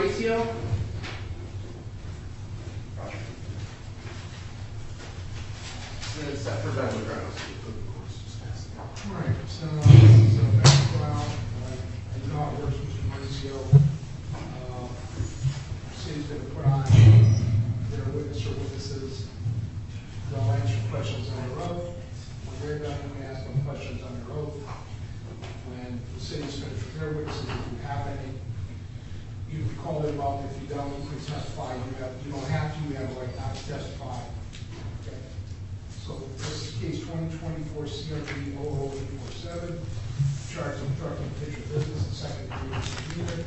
Mauricio? And then set for Ben McGrath. Alright, so background, I know how it works, Mr. Mauricio. City's going to put on their witness or witnesses. They'll answer questions under oath. When they're done, we ask them questions under oath. When the city's finished with their witnesses, if you have any, you can call them up. If you don't, you can testify. You don't have to. You have the right not to testify. Okay. So this is case 2024 CRB 00847, charge of obstructing official business and second degree misdemeanor.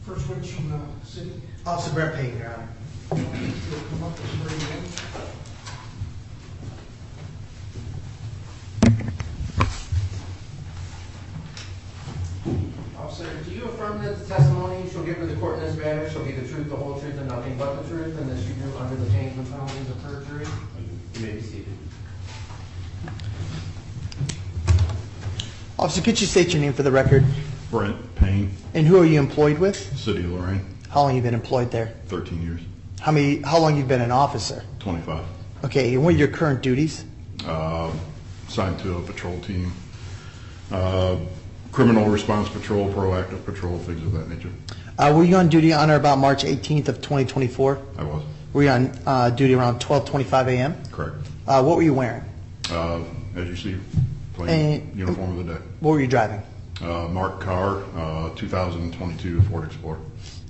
First witness from the city. Officer Brent Payne, Your Honor. You'll come up and swear you in. Officer, do you affirm that the testimony you shall give to the court in this matter shall be the truth, the whole truth, and nothing but the truth, and this you do under the pains and penalties of perjury? You may be seated. Officer, could you state your name for the record? Brent Payne, And who are you employed with? City of Lorain, How long have you been employed there? 13 years, How long you've been an officer? 25. Okay, and what are your current duties? Assigned to a patrol team, criminal response patrol, proactive patrol, things of that nature. Were you on duty on or about March 18th of 2024? I was. Were you on duty around 12:25 a.m.? Correct. What were you wearing? As you see, plain uniform of the day. What were you driving? Marked car, 2022 Ford Explorer.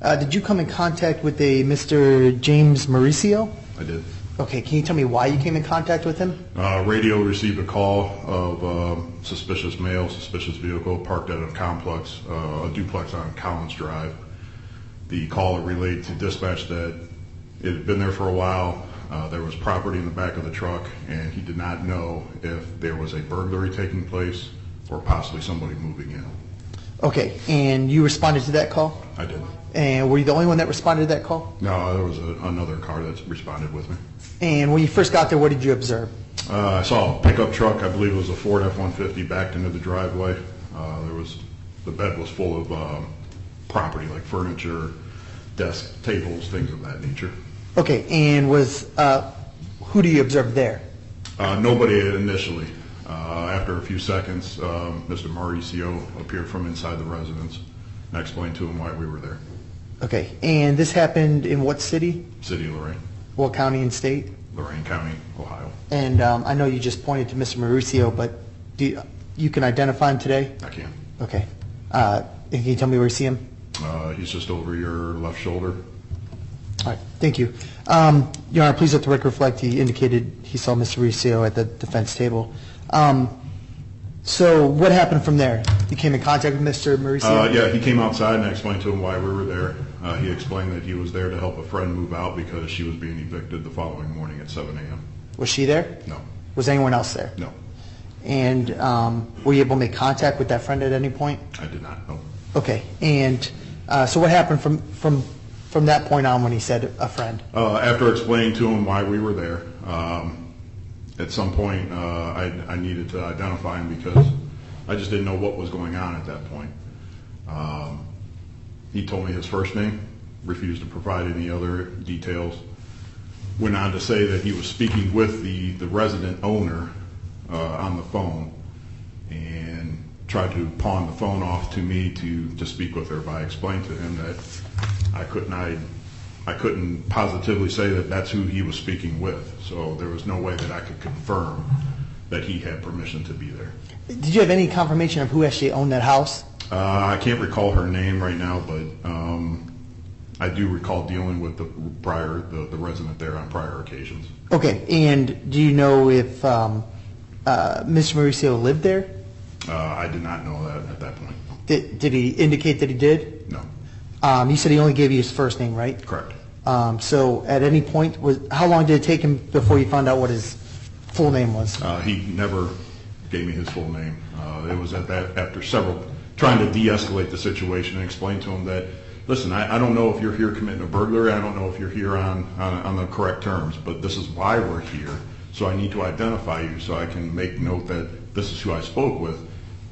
Did you come in contact with a Mr. James Mauricio? I did. Okay, can you tell me why you came in contact with him? Radio received a call of suspicious male, suspicious vehicle parked at a complex, a duplex on Collins Drive. The caller relayed to dispatch that it had been there for a while. There was property in the back of the truck, and he did not know if there was a burglary taking place or possibly somebody moving in. Okay, and you responded to that call? I did. And were you the only one that responded to that call? No, there was another car that responded with me. And when you first got there, what did you observe? I saw a pickup truck. I believe it was a Ford F-150 backed into the driveway. The bed was full of property like furniture, desk, tables, things of that nature. Okay, and who do you observe there? Nobody initially. After a few seconds, Mr. Mauricio appeared from inside the residence, and I explained to him why we were there. Okay, and this happened in what city? City of Lorain. What county and state? Lorain County, Ohio. And I know you just pointed to Mr. Mauricio, but you can identify him today? I can. Okay. Can you tell me where you see him? He's just over your left shoulder. All right, thank you. Your Honor, please let the record reflect he indicated he saw Mr. Mauricio at the defense table. So what happened from there? You came in contact with Mr. Mauricio? Yeah, he came outside and I explained to him why we were there. He explained that he was there to help a friend move out because she was being evicted the following morning at 7 a.m. Was she there? No. Was anyone else there? No. And were you able to make contact with that friend at any point? I did not, no. Okay, and so what happened from that point on when he said a friend? After explaining to him why we were there, at some point I needed to identify him because I just didn't know what was going on at that point. He told me his first name, refused to provide any other details, went on to say that he was speaking with the resident owner on the phone and tried to pawn the phone off to me to speak with her. But I explained to him that I couldn't positively say that that's who he was speaking with. So there was no way that I could confirm that he had permission to be there. Did you have any confirmation of who actually owned that house? I can't recall her name right now, but I do recall dealing with the resident there on prior occasions. Okay, and do you know if Mr. Mauricio lived there? I did not know that at that point. Did he indicate that he did? No. You said he only gave you his first name, right? Correct. So at any point, how long did it take him before you found out what his full name was? He never gave me his full name. It was after several, trying to de-escalate the situation and explain to him that, listen, I don't know if you're here committing a burglary. I don't know if you're here on the correct terms, but this is why we're here. So I need to identify you so I can make note that this is who I spoke with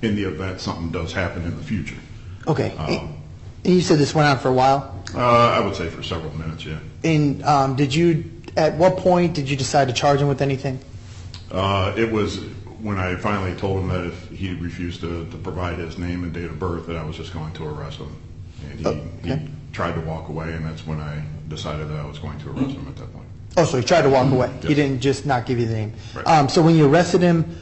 in the event something does happen in the future. Okay. And you said this went on for a while? I would say for several minutes, yeah. And at what point did you decide to charge him with anything? It was when I finally told him that if he refused to provide his name and date of birth, that I was just going to arrest him. And he tried to walk away, and that's when I decided that I was going to arrest him at that point. Oh, so he tried to walk away. Yes. He didn't just not give you the name. Right. So when you arrested him,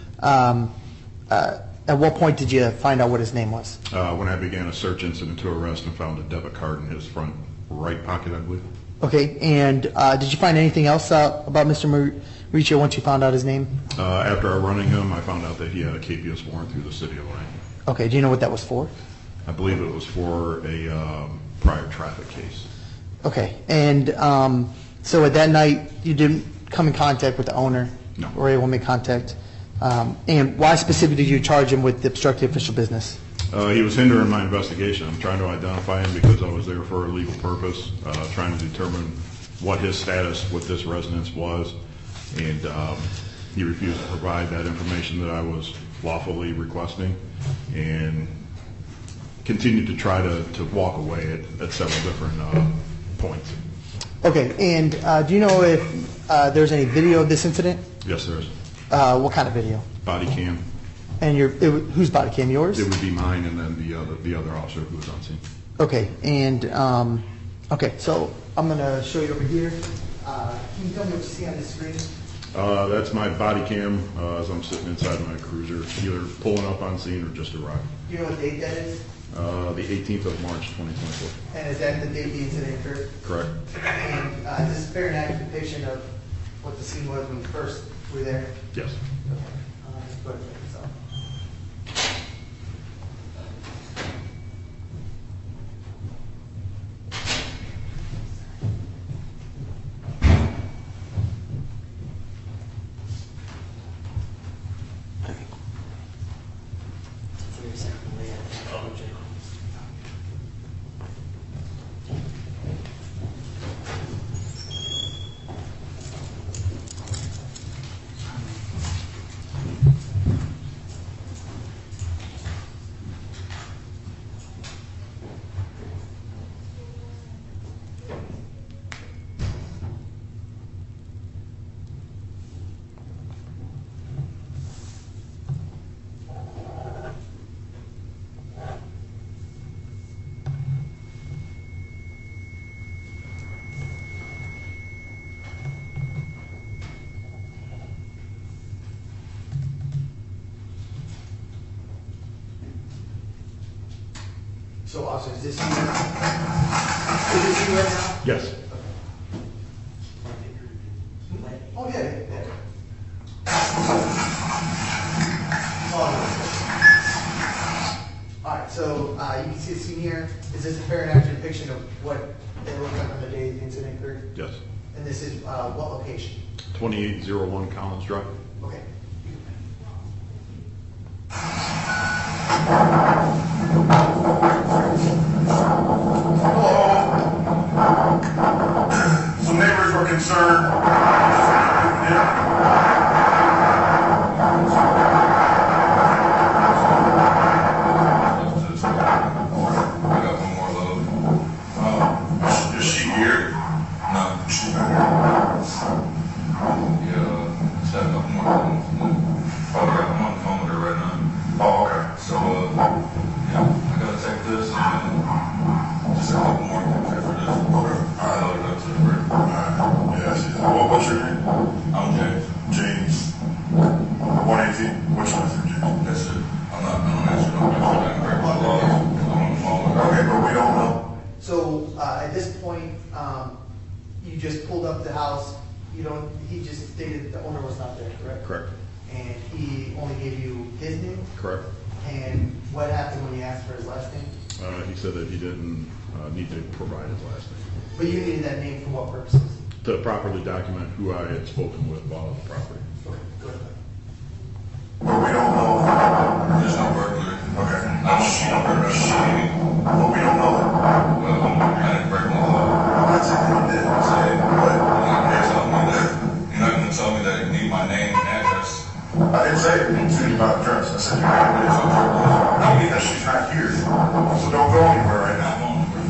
at what point did you find out what his name was? When I began a search incident to arrest and found a debit card in his front right pocket, I believe. Okay, and did you find anything else out about Mr. Mauricio once you found out his name? After running him, I found out that he had a KPS warrant through the city of Lorain. Okay, do you know what that was for? I believe it was for a prior traffic case. Okay, and so at that night, you didn't come in contact with the owner? No. Or able to make contact? And why specifically did you charge him with obstructing official business? He was hindering my investigation. I'm trying to identify him because I was there for a legal purpose, trying to determine what his status with this residence was, and he refused to provide that information that I was lawfully requesting, and continued to try to walk away at several different points. Okay, and do you know if there's any video of this incident? Yes, there is. What kind of video? Body cam. And whose body cam? Yours? It would be mine, and then the other officer who was on scene. Okay, and okay, so I'm gonna show you over here. Can you tell me what you see on this screen? That's my body cam as I'm sitting inside my cruiser, either pulling up on scene or just arrived. Do you know what date that is? The 18th of March, 2024. And is that the date the incident occurred? Correct. And is this a fair and accurate depiction of what the scene was when you first were there? Yes. Okay. Let's go ahead and check this out. So, officer, is this you? Is this you right now? Yes. Oh, yeah. All right, so you can see the scene here. Is this a fair and accurate depiction of what they looked like on the day the incident occurred? Yes. And this is what location? 2801 Collins Drive. Okay. Some neighbors were concerned. I got one more load. Is she here? No. She's not here. Yeah, just had a couple more loads. I'm on the phone with her right now. Oh, okay. So, yeah, I gotta take this and just a couple more things after this. Okay. I load it up to the brick. Alright. Yeah, she's well, what's your name? I'm James. James. 118. Which one is it, James? That's it. I'm not gonna answer no questions. I can break my laws. I'm on the phone with her. Okay, but we don't know. So at this point, you just pulled up the house. You don't. He just stated the owner was not there, correct? Correct. And he only gave you his name. Correct. And what happened when you asked for his last name? He said that he didn't need to provide his last name But you needed that name for what purposes? to properly document who I had spoken with while on the property. Okay, go ahead. But we don't know. There's no burglary. Okay. I'm on the phone with her right now. But we don't know that. Well, I didn't break my law. I'm not saying that you did. Say, But you're not gonna tell me that you need my name and address. I didn't say anything about address. I said your name is. I mean that she's not here. So don't go anywhere right now. I'm on the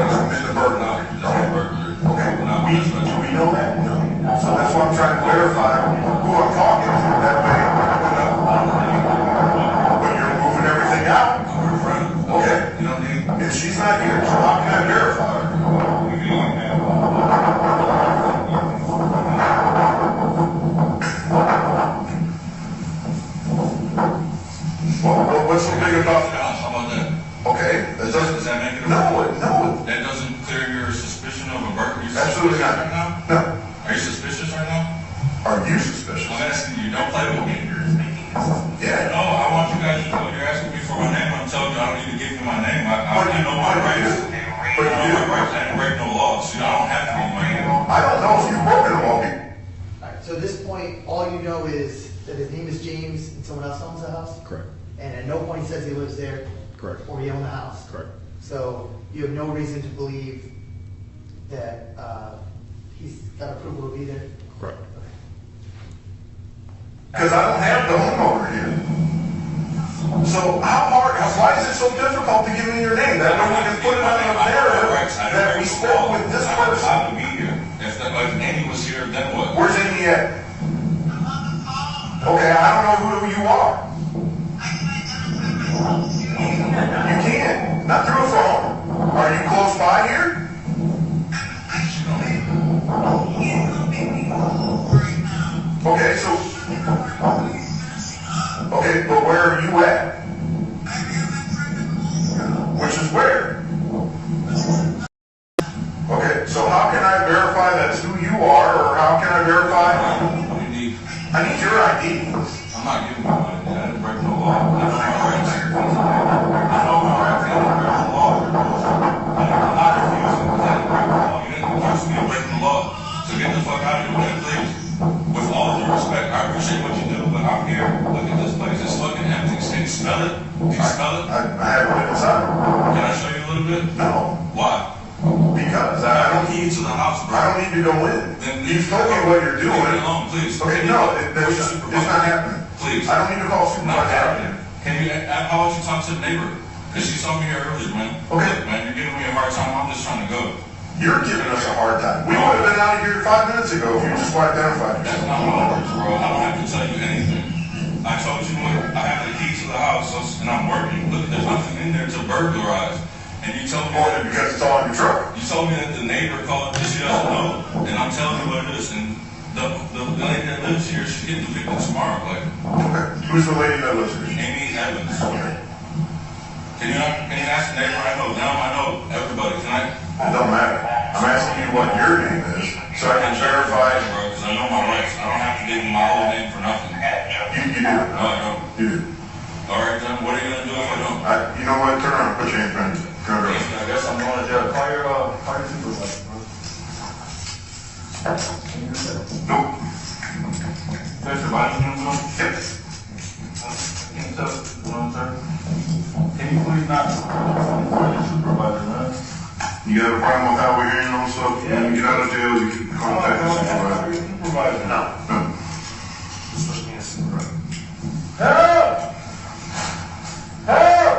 commit the burglary. Okay, we know that? No. So that's why I'm trying to verify who I'm talking to. That way, but you're moving everything out. Okay. And she's not here, so how can I verify her? Well, what's so big about that? How about that? Okay, that doesn't. Does that make it a No. That doesn't clear your suspicion of a burglary? Absolutely not. Right now? No. Are you suspicious right now? Are you suspicious? I'm asking you, don't play with me. Yeah. No, I want you guys to know you're asking me for my name. I'm telling you I don't need to give you my name. I know my rights. But I know my rights. I didn't break no laws. So I don't have to give my name. I don't know if you've broken a law. Alright, so at this point, all you know is that his name is James and someone else owns the house? Correct. And at no point he says he lives there? Correct. Or he owned the house? Correct. So you have no reason to believe that he's got approval to be there? Correct. Because I don't have the homeowner here. So why is it so difficult to give me your name? That way we can put it on the narrative that we spoke with this person. I would be here. If Amy was here, then what? Where's Amy at? Okay, I don't know who you are. You can't. Not through a phone. Are you close by here? Okay, so... Okay, but where are you at? Which is where? Okay, so how can I verify that's who you are, or how can I verify? What do you need? I need your ID. I'm not giving you my ID. I didn't break no law. I know my rights. I know my rights. I didn't break the law. I'm not refusing because I didn't break the law. You didn't accuse me of breaking the law. So get the fuck out of here with that, please. With all due respect, I appreciate what you do, but I'm here. Look at this place. It's fucking empty. Can you smell it? Can you smell it? I haven't been inside. Can I show you a little bit? No, Why? because I I don't don't. key to the house, bro. I don't need to go in. Then You've told me what you're doing. Leave me alone, please. Okay, no, it's not happening. Please. I don't need to call Not supervisor. happening. Can you, how about you talk to the neighbor? Because she saw me here earlier, man. Okay. Look, man, you're giving me a hard time. I'm just trying to go. You're giving us a hard time. We would have been out of here 5 minutes ago if you just would identified That's yourself. not how it works, bro. I don't have to tell you anything. I told you what, I have the key to the house, and I'm working. Look, there's nothing in there to burglarize. And you told me that Because it's all in your truck. you told me that the neighbor called because she doesn't know, and I'm telling you what it is. And the lady that lives here, she's getting evicted tomorrow. Like Okay. Who's the lady that lives here? Amy Evans. Can you ask the neighbor? I know them. I know everybody. Can I? It don't matter. I'm asking you what your name is so I can verify. Bro, because I know my rights. I don't have to give you my whole name for nothing. You do. No, I don't. You do. All right, then. What are you gonna do if I don't? You know what? Turn around. Put your hands behind you. Turn around. I guess I'm going to jail. Call your supervisor, bro. Nope. That's your body cam on? Yep. Can you please not call your supervisor, man? You have a problem with how we're handling stuff? Yeah. When you get out of jail, you can contact the supervisor. Supervisor. No. Help! Help!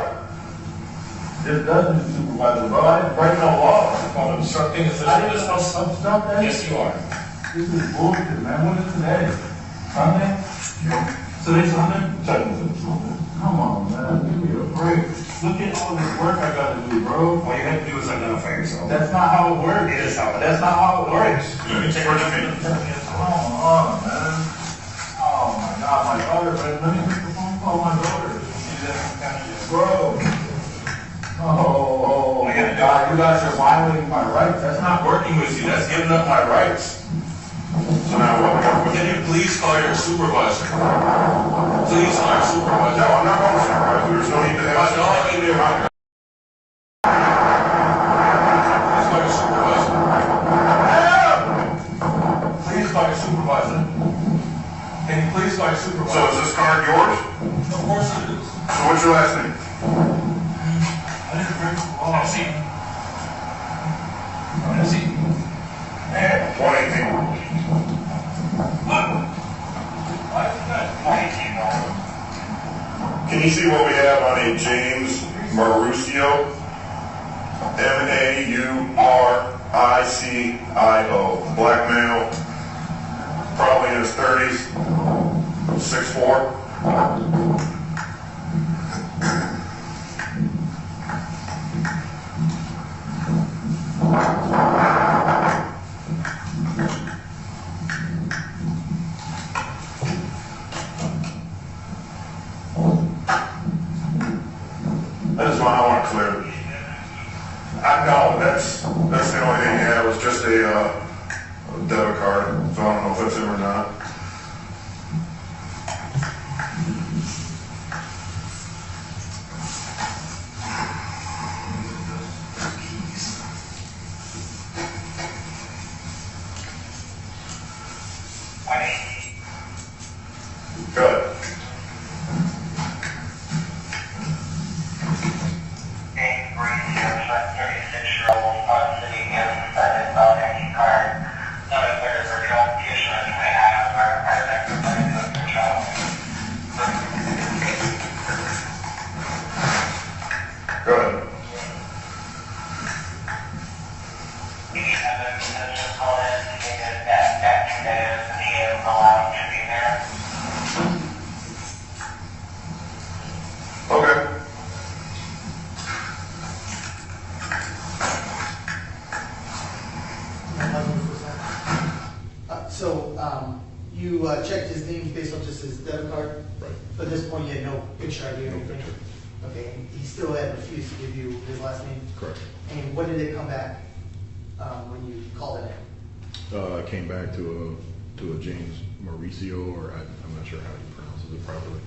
This doesn't supervisor, bro. I didn't break no law. I'm obstructing official I didn't business. obstruct that. Yes, you are. This is bullshit, man. What is today? Sunday? Today's Sunday? Come on, man. Give me a break. Look at all this work I gotta do, bro. All you have to do is identify yourself. That's not how it works. It is how it is. That's not how it works. You can take Where's your feet? Come on, man. Oh my God, my daughter, man. Let me make the phone call my daughter. Bro. Oh my God, you guys are violating my rights. That's not working with you. That's giving up my rights. So now what? Can you please call your supervisor? Please call your supervisor. No, I'm not going to supervise. There's no need to My have. daughter in there. Please call your supervisor. Help! Please call your supervisor. Can you please call your supervisor? So is this card yours? Of course it is. So what's your last name? I didn't break the law. Have a seat. Have a seat. 118. Can you see what we have on a James Maruscio? MAURUSCIO? ICIO, black male, probably in his 30s, 6'4". I want to clear. I know that's the only thing he had was just a debit card, so I don't know if that's him or not. Good. Good. Okay. You checked his name based on just his debit card? Right. But at this point, you had no picture ID or No anything? picture. Okay, and he still had refused to give you his last name? Correct. And when did it come back, when you called it in? I came back to a James Mauricio, or I'm not sure how he pronounces it properly,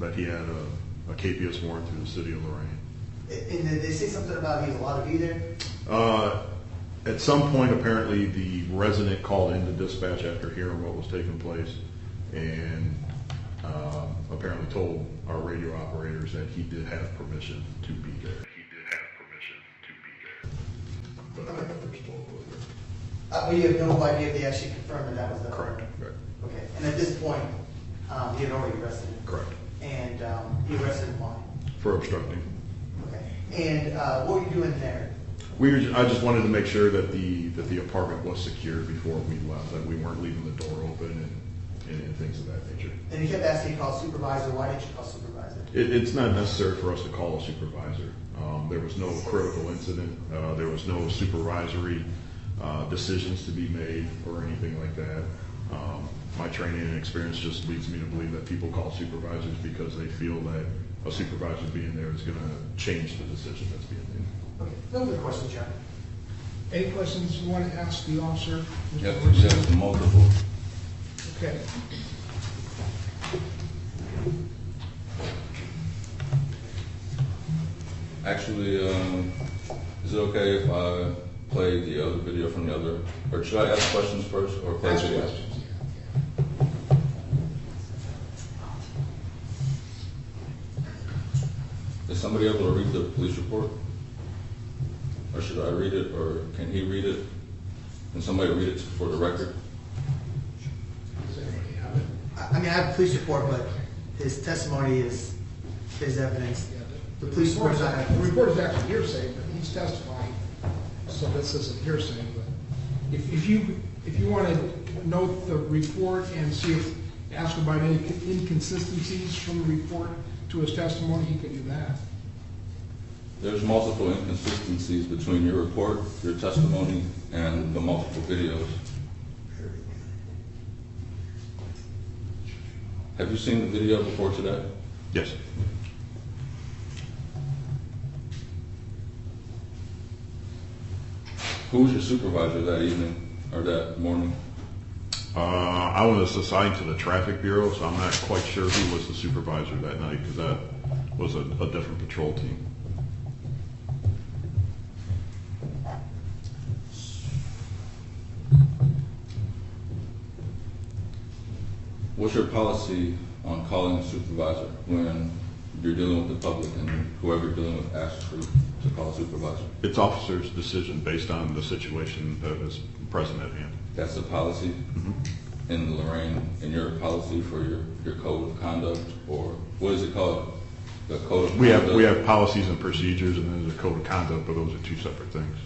that he had a KPS warrant through the city of Lorain. And did they say something about he was allowed to be there? At some point, apparently, the resident called into dispatch after hearing what was taking place, and apparently told our radio operators that he did have permission to be there. But you have no idea if they actually confirmed that that was the... Correct. Right. Okay, and at this point, he had already arrested him? Correct. And he arrested him why? For obstructing. Okay, and what were you doing there? I just wanted to make sure that the apartment was secured before we left, that we weren't leaving the door open and things of that nature. And he kept asking you to call supervisor. Why didn't you call supervisor? It's not necessary for us to call a supervisor. There was no critical incident. There was no supervisory decisions to be made or anything like that. My training and experience just leads me to believe that people call supervisors because they feel that a supervisor being there is going to change the decision that's being made. Okay, no other questions, John? Any questions you want to ask the officer? Yes, multiple. Okay. Actually, is it okay if I play the other video from the other, or should I ask questions first or play Ask video? questions. Is somebody able to read the police report? Or should I read it, or can he read it? Can somebody read it for the record? Does anybody have it? I mean, I have a police report, but his testimony is his evidence. Yeah, The police report is not The evidence. report is actually hearsay, but he's testifying, so this isn't hearsay. But if you want to note the report and see if, ask about any inconsistencies from the report to his testimony, he can do that. There's multiple inconsistencies between your report, your testimony, and the multiple videos. Have you seen the video before today? Yes. Who was your supervisor that evening or that morning? I was assigned to the traffic bureau, so I'm not quite sure who was the supervisor that night because that was a different patrol team. What's your policy on calling a supervisor when you're dealing with the public and whoever you're dealing with asks for to call a supervisor? It's officer's decision based on the situation that is present at hand. That's the policy in Lorain, in your policy for your code of conduct, or what is it called? The code of We conduct? have policies and procedures, and then there's a code of conduct, but those are two separate things.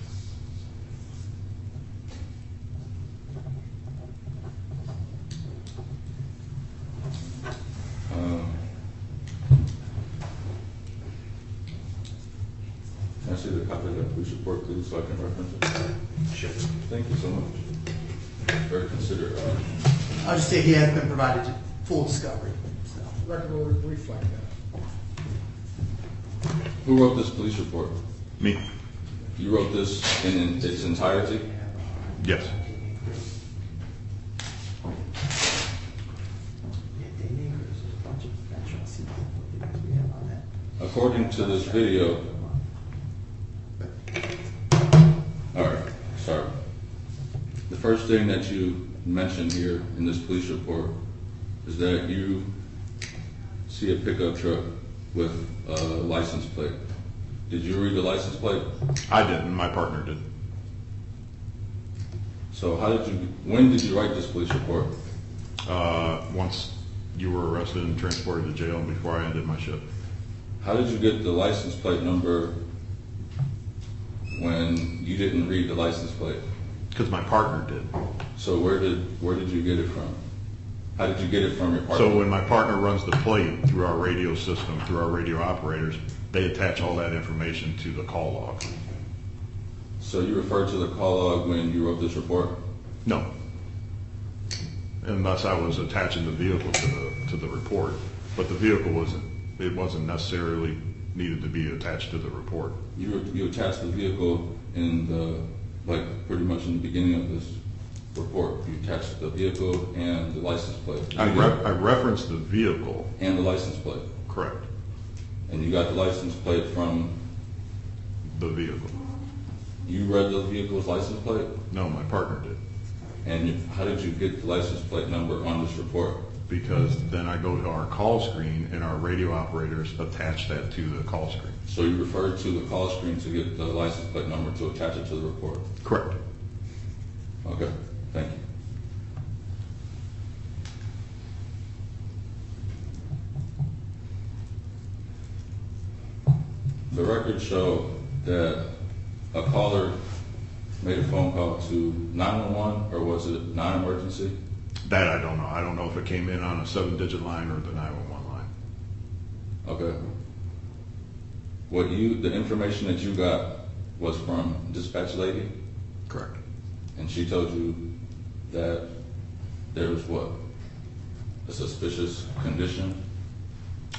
please, so I can reference it? Sure. Thank you so much. Very considerate. I'll just say he has been provided full discovery, so. Record will reflect that. Who wrote this police report? Me? You wrote this in its entirety? Yes. According to this video, all right, sorry. The first thing that you mentioned here in this police report is that you see a pickup truck with a license plate. Did you read the license plate? I didn't, my partner did. So when did you write this police report? Once you were arrested and transported to jail and before I ended my shift. How did you get the license plate number when you didn't read the license plate? Because my partner did. So where did you get it from? How did you get it from your partner? So when my partner runs the plate through our radio system, through our radio operators, they attach all that information to the call log. So you referred to the call log when you wrote this report? No. Unless I was attaching the vehicle to the report. But the vehicle wasn't necessarily needed to be attached to the report. You attached the vehicle in pretty much in the beginning of this report. You attached the vehicle and the license plate. I referenced the vehicle. And the license plate. Correct. And you got the license plate from? The vehicle. You read the vehicle's license plate? No, my partner did. And how did you get the license plate number on this report? Because then I go to our call screen and our radio operators attach that to the call screen. So you referred to the call screen to get the license plate number to attach it to the report? Correct. Okay, thank you. The records show that a caller made a phone call to 911, or was it non-emergency? That I don't know. I don't know if it came in on a 7-digit line or the 911 line. Okay. The information that you got was from dispatch lady? Correct. And she told you that there was what? A suspicious condition?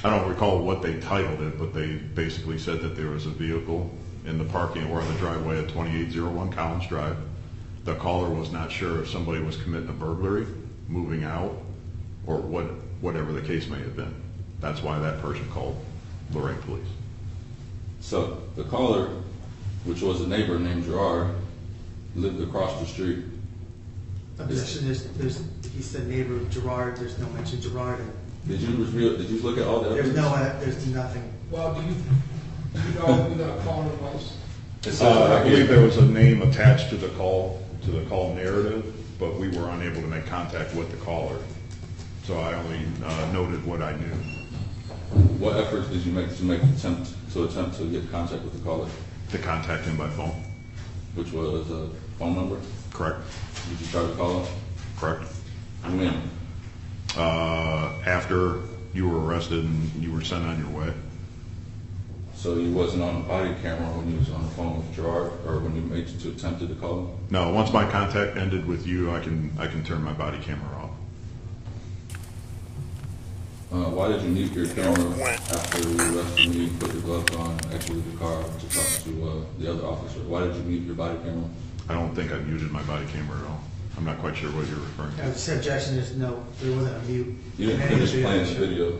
I don't recall what they titled it, but they basically said that there was a vehicle in the parking or on the driveway at 2801 Collins Drive. The caller was not sure if somebody was committing a burglary, moving out, or whatever the case may have been. That's why that person called Lorain Police. So the caller, which was a neighbor named Gerard, lived across the street. Objection, he said neighbor Gerard, there's no mention Gerard. Did you look at all the evidence? There's nothing. Well, do you know who the caller was? I believe there was a name attached to the call narrative, but we were unable to make contact with the caller. So I only noted what I knew. What efforts did you make to attempt to get contact with the caller? To contact him by phone. Which was a phone number? Correct. Did you try to call him? Correct. When? After you were arrested and you were sent on your way. So you wasn't on the body camera when you was on the phone with Gerard, or when you attempted to call him? No, once my contact ended with you, I can turn my body camera off. Why did you mute your camera after you arrested me, put your gloves on, exited the car to talk to the other officer? Why did you mute your body camera? I don't think I muted my body camera at all. I'm not quite sure what you're referring to. I would say objection, there wasn't a mute. You didn't finish playing the video.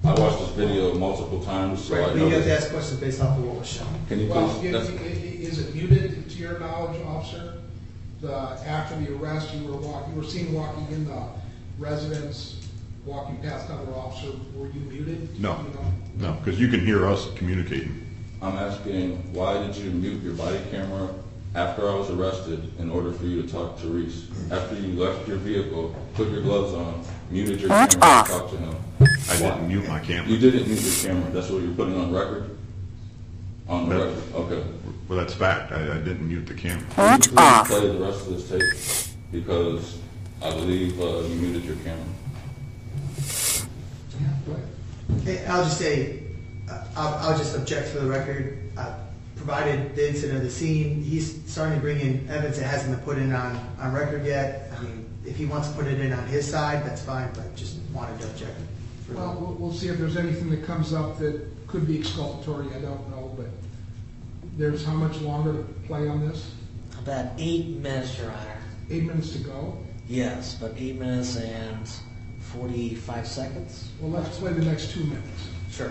I watched this video multiple times, so Right, I but know. you have to ask questions based off of what was shown. Can you Well, please? is it muted to your knowledge, officer? After the arrest, you were seen walking in the residence, walking past another officer. Were you muted? No. You know? No, because you can hear us communicating. I'm asking, why did you mute your body camera after I was arrested in order for you to talk to Reese? After you left your vehicle, put your gloves on, muted your camera to talk to him. I didn't mute my camera. You didn't mute your camera. That's what you're putting on record? On the record, okay. Well, that's fact. I didn't mute the camera. Can you please play the rest of this tape? Because I believe you muted your camera. Go ahead. Okay, I'll just say, I'll just object for the record. provided the incident of the scene. He's starting to bring in evidence that hasn't been put in on record yet. I mean, if he wants to put it in on his side, that's fine, but just wanted to object. Well, we'll see if there's anything that comes up that could be exculpatory, I don't know, but there's how much longer to play on this? About 8 minutes, Your Honor. 8 minutes to go? Yes, but 8 minutes and 45 seconds. Well, let's play the next 2 minutes. Sure.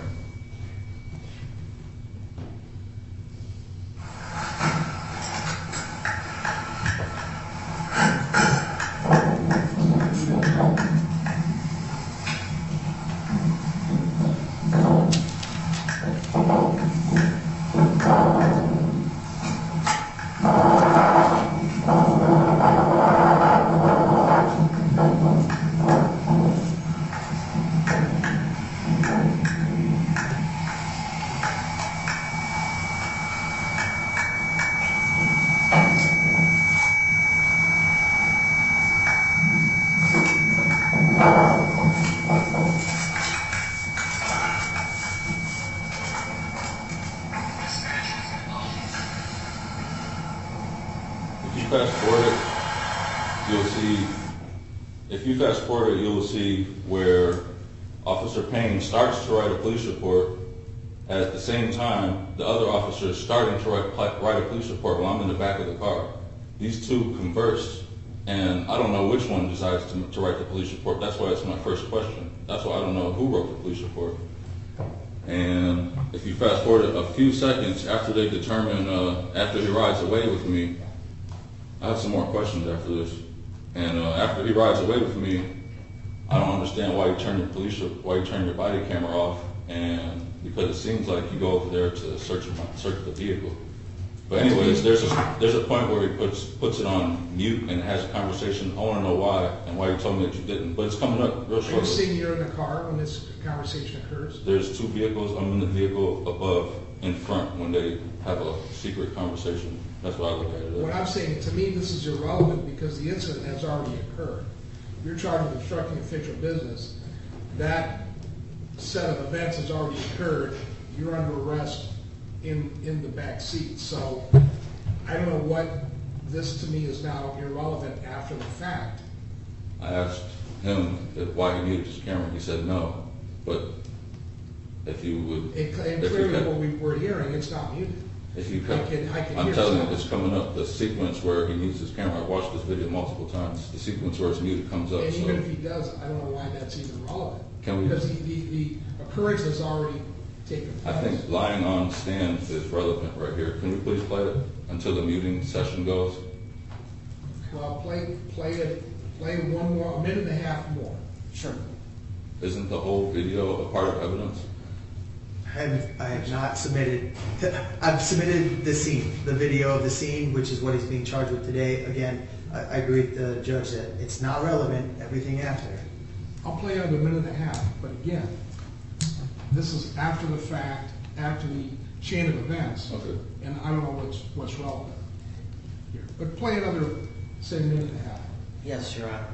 If you fast forward it, you'll see where Officer Payne starts to write a police report. At the same time, the other officer is starting to write a police report while I'm in the back of the car. These two converse, and I don't know which one decides to write the police report. That's why it's my first question. That's why I don't know who wrote the police report. And if you fast forward a few seconds after they determine, after he rides away with me, I have some more questions after this. And after he rides away with me, I don't understand why you turn your body camera off, and because it seems like you go over there to search the vehicle. But anyways, there's a point where he puts it on mute and has a conversation. I want to know why and why you told me that you didn't. But it's coming up real shortly. Are you saying you're in the car when this conversation occurs? There's two vehicles. I'm in the vehicle above, in front, when they have a secret conversation. That's what I look at it as. What I'm saying, to me, this is irrelevant because the incident has already occurred. You're charged with obstructing official business. That set of events has already occurred. You're under arrest in the back seat. So I don't know what this to me is now irrelevant after the fact. I asked him why he muted his camera. He said no. But if you would... And clearly what we were hearing, it's not muted. If you could, I'm I'm telling you, it's coming up. The sequence where he mutes his camera, I've watched this video multiple times. The sequence where it's muted comes up. And so. even if he does, I don't know why that's even relevant. Can we? Because the occurrence has already taken place. I think lying on stand is relevant right here. Can we please play it until the muting session goes? Well, play one more, a minute and a half more. Sure. Isn't the whole video a part of evidence? I have not submitted, I've submitted the scene, the video of the scene, which is what he's being charged with today. Again, I agree with the judge that it's not relevant, everything after. I'll play it a minute and a half, but again, this is after the fact, after the chain of events. Okay. And I don't know what's relevant here. But play another, say, minute and a half. Yes, Your Honor.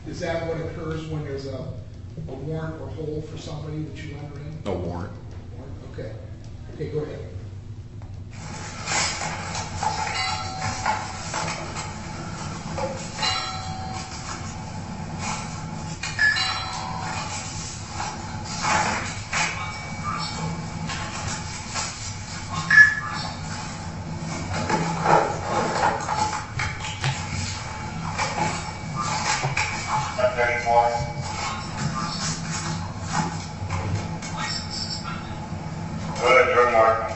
Is that what occurs when there's a warrant or hold for somebody that you enter in? No warrant. Okay. Okay, go ahead. Good, drug mark.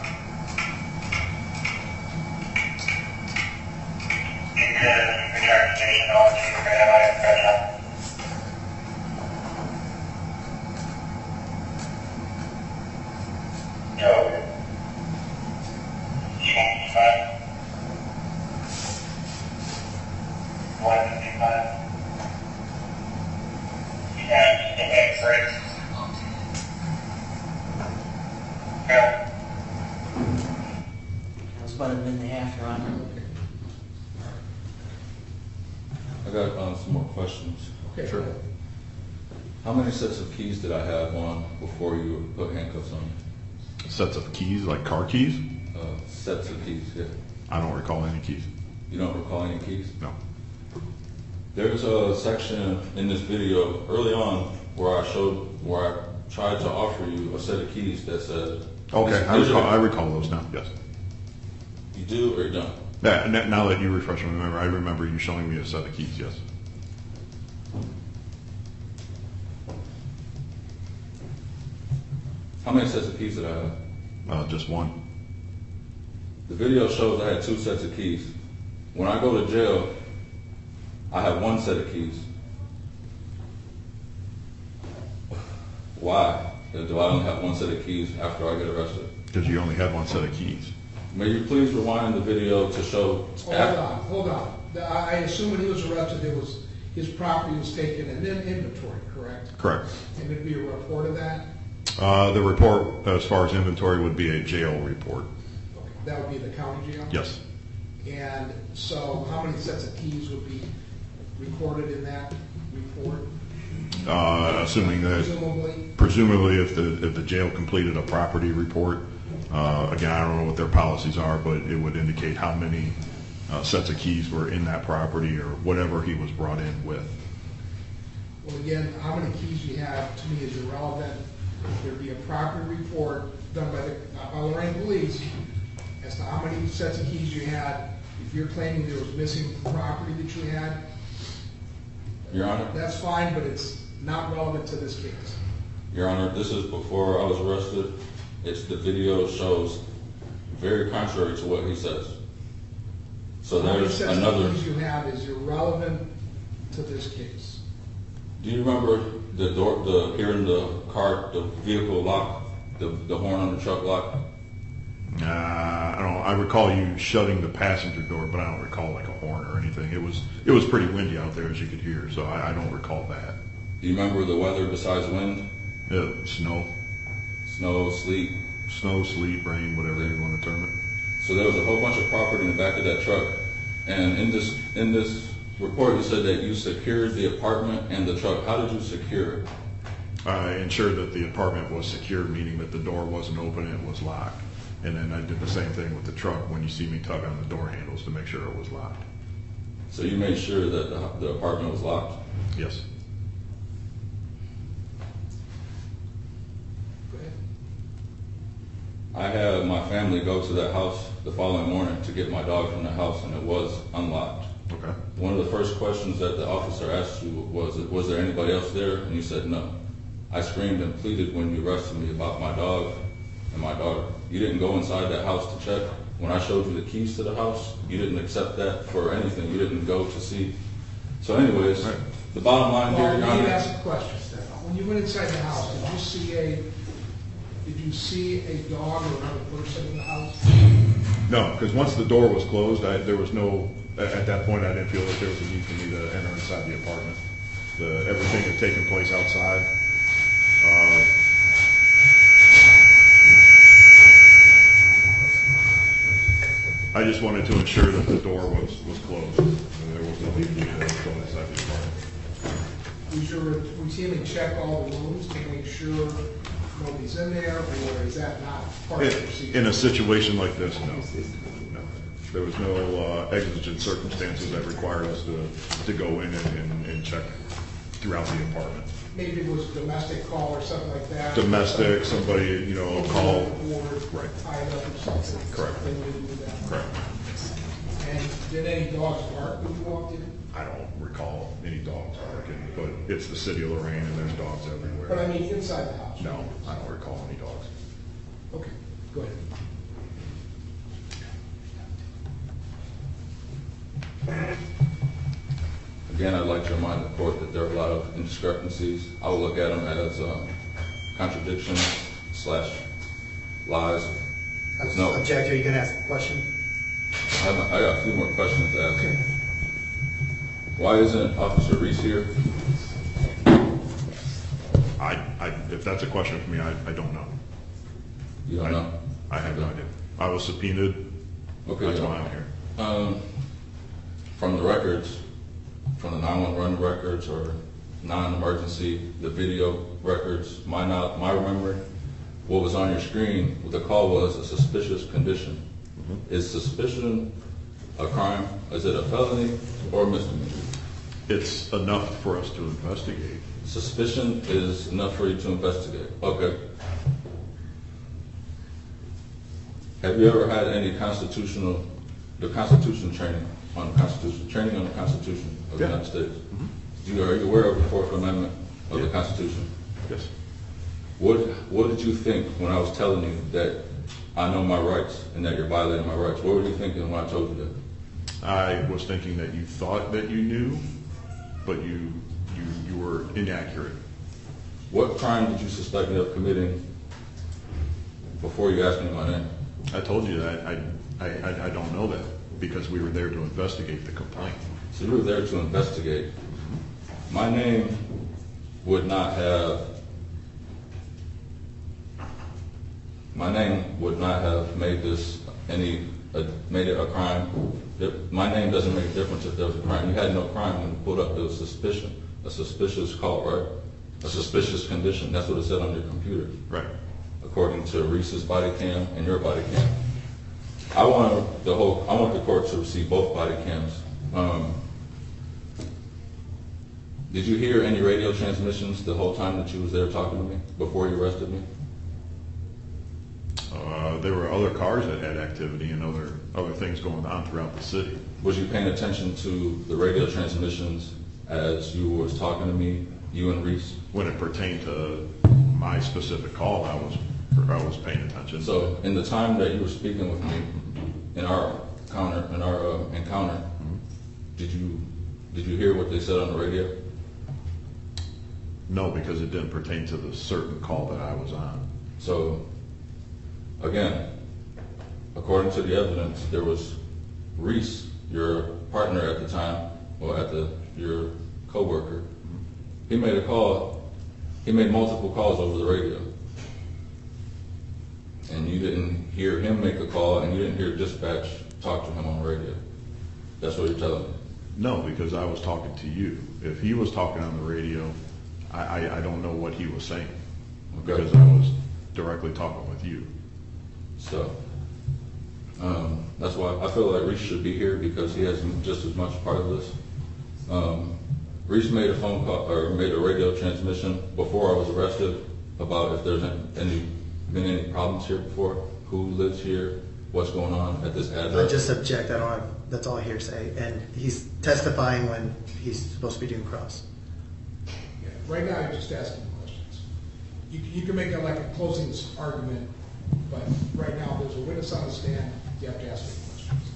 Yeah, okay. 155. 155. You have the X-rays. Yeah. That was about a minute and a half, Your Honor. I got some more questions. Okay. Sure. How many sets of keys did I have on before you put handcuffs on me? Sets of keys, like car keys? Sets of keys, yeah. I don't recall any keys. You don't recall any keys? No. There's a section in this video early on where I tried to offer you a set of keys that said. Okay, I recall those now, yes. You do or you don't? Yeah, now that you refresh my memory, I remember you showing me a set of keys, yes. How many sets of keys did I have? Just one. The video shows I had 2 sets of keys. When I go to jail, I have 1 set of keys. Why do I only have 1 set of keys after I get arrested? Because you only had one set of keys. May you please rewind the video to show... Hold on. I assume when he was arrested, his property was taken and then inventory, correct? Correct. And there'd be a report of that? The report, as far as inventory, would be a jail report. Okay, that would be the county jail? Yes. And so how many sets of keys would be recorded in that report? Assuming that, presumably if the jail completed a property report, again, I don't know what their policies are, but it would indicate how many sets of keys were in that property or whatever he was brought in with. Well, again, how many keys you have to me is irrelevant. There'd be a property report done by Lorain Police as to how many sets of keys you had. If you're claiming there was missing property that you had, Your Honor? that's fine, but it's not relevant to this case. Your Honor, this is before I was arrested. The video shows very contrary to what he says. So How many there's sets another... of keys you have is irrelevant to this case. Do you remember the door, hearing the car, the vehicle lock, the horn on the truck lock? I don't. I recall you shutting the passenger door, but I don't recall like a horn or anything. It was pretty windy out there, as you could hear, so I don't recall that. Do you remember the weather besides wind? Yeah, snow, Sleet? snow, sleet, rain, whatever you want to term it. So there was a whole bunch of property in the back of that truck, and in this report you said that you secured the apartment and the truck. How did you secure it? I ensured that the apartment was secure, meaning that the door wasn't open and it was locked. And then I did the same thing with the truck when you see me tug on the door handles to make sure it was locked. So you made sure that the apartment was locked? Yes. Go ahead. I had my family go to that house the following morning to get my dog from the house, and it was unlocked. Okay. One of the first questions that the officer asked you was there anybody else there? And you said no. I screamed and pleaded when you arrested me about my dog and my daughter. You didn't go inside that house to check. When I showed you the keys to the house, you didn't accept that for anything. You didn't go to see. So anyways, right. The bottom line here, Well, Your let me Honor. ask a question, Stefan. When you went inside the house, did you see a dog or another person in the house? No, because once the door was closed, there was no. At that point, I didn't feel that there was a need for me to enter inside the apartment. Everything had taken place outside. I just wanted to ensure that the door was closed and there was no need for me to go inside the apartment. Did you routinely check all the rooms to make sure nobody's in there, or is that not part of the procedure? In a situation like this, no. There was no exigent circumstances that required us to go in and check throughout the apartment. Maybe it was a domestic call or something like that? Domestic, somebody, call. Right. Tied up or something? Correct. They would do that. Correct. And did any dogs bark when you walked in? I don't recall any dogs barking, but it's the city of Lorain and there's dogs everywhere. But I mean, inside the house? No, I don't recall any dogs. Okay, go ahead. Again, I'd like to remind the court that there are a lot of indiscrepancies. I will look at them as contradictions / lies. Objector, you can ask a question? I got a few more questions to ask. Why isn't Officer Reese here? If that's a question for me, I don't know. You don't know? I have no idea. I was subpoenaed. Okay. That's why I'm here. From the records, from the 911 records or non-emergency, the video records, my memory, what was on your screen, what the call was a suspicious condition. Is suspicion a crime? Is it a felony or a misdemeanor? It's enough for us to investigate. Suspicion is enough for you to investigate. Okay. Have you ever had any Constitution training on the Constitution of the United States? Are you aware of the Fourth Amendment of the Constitution? Yes. What did you think when I was telling you that I know my rights and that you're violating my rights? What were you thinking when I told you that? I was thinking that you thought that you knew, but you were inaccurate. What crime did you suspect me of committing before you asked me my name? I told you that I don't know that because we were there to investigate the complaint. So you were there to investigate. My name would not have made this made it a crime. My name doesn't make a difference if there was a crime. You had no crime when you pulled up. There was suspicion, a suspicious call, right? A suspicious condition. That's what it said on your computer. Right. According to Reese's body cam and your body cam. I want the court to see both body cams. Did you hear any radio transmissions the whole time that you was there talking to me before you arrested me? There were other cars that had activity and other things going on throughout the city. Was you paying attention to the radio transmissions as you was talking to me, you and Reese? When it pertained to my specific call, I was paying attention. So in the time that you were speaking with me in our encounter, did you hear what they said on the radio? No, because it didn't pertain to the certain call that I was on. So, again, according to the evidence, there was Reese, your partner at the time, or your co-worker. He made a call. He made multiple calls over the radio. And you didn't hear him make a call, and you didn't hear dispatch talk to him on the radio. That's what you're telling me? No, because I was talking to you. If he was talking on the radio, I don't know what he was saying. Okay. Because I was directly talking with you. So, that's why I feel like Reese should be here because he has just as much part of this. Reese made a phone call or made a radio transmission before I was arrested about if there's been any problems here before, who lives here, what's going on at this address. I just object. That's all hearsay. And he's testifying when he's supposed to be doing cross. Yeah, right now, you're just asking questions. You can make it like a closing argument, but right now, there's a witness on the stand. You have to ask me questions.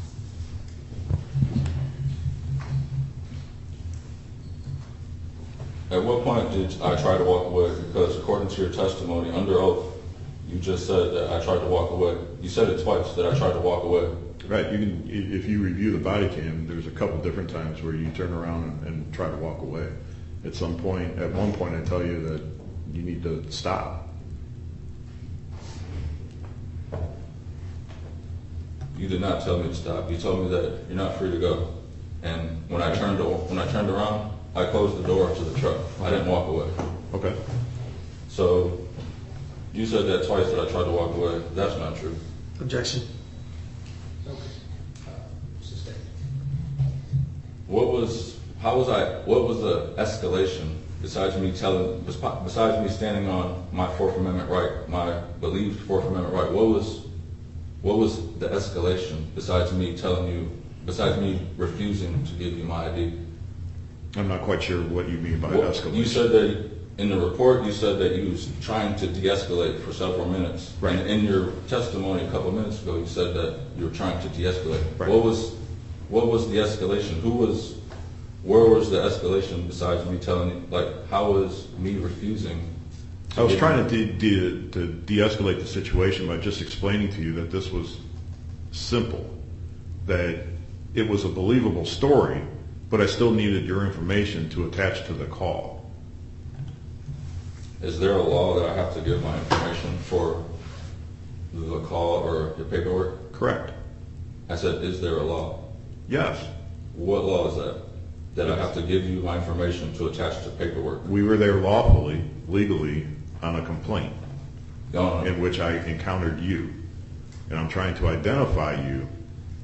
At what point did I try to walk away? Because according to your testimony, under oath, you just said that I tried to walk away. You said it twice, that I tried to walk away. Right. You can, if you review the body cam, there's a couple different times where you turn around and try to walk away. At one point, I tell you that you need to stop. You did not tell me to stop. You told me that you're not free to go. And when I turned around, I closed the door to the truck. I didn't walk away. Okay. So you said that twice that I tried to walk away. That's not true. Objection. Okay. Sustained. What was the escalation besides me standing on my Fourth Amendment right, my believed Fourth Amendment right? What was the escalation besides me refusing to give you my ID? I'm not quite sure what you mean by escalation. You said that in the report, you said that you was trying to de-escalate for several minutes. Right. And in your testimony a couple of minutes ago, you said that you were trying to de-escalate. Right. What was the escalation? Where was the escalation besides me telling you, how was me refusing? I was trying to de-escalate the situation by just explaining to you that this was simple. that it was a believable story, but I still needed your information to attach to the call. Is there a law that I have to give my information for the call or the paperwork? Correct. I said, is there a law? Yes. What law is that? That I have to give you my information to attach to paperwork? We were there lawfully, legally, on a complaint Go on. in which I encountered you. And I'm trying to identify you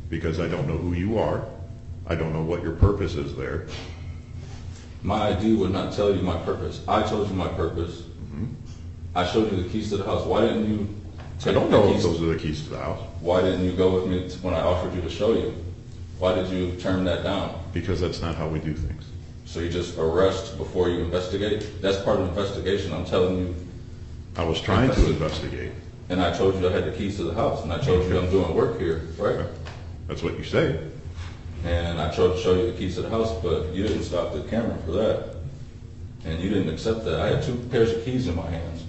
because I don't know who you are. I don't know what your purpose is there. My ID would not tell you my purpose. I told you my purpose. I showed you the keys to the house. Why didn't you I take don't the know if keys? those are the keys to the house Why didn't you go with me when I offered you to show you? Why did you turn that down? because that's not how we do things. So you just arrest before you investigate? That's part of the investigation. I'm telling you. I was trying to investigate. And I told you I had the keys to the house, and I told you I'm doing work here, right? That's what you say. And I tried to show you the keys to the house, but you didn't stop the camera for that. And you didn't accept that. I had 2 pairs of keys in my hands.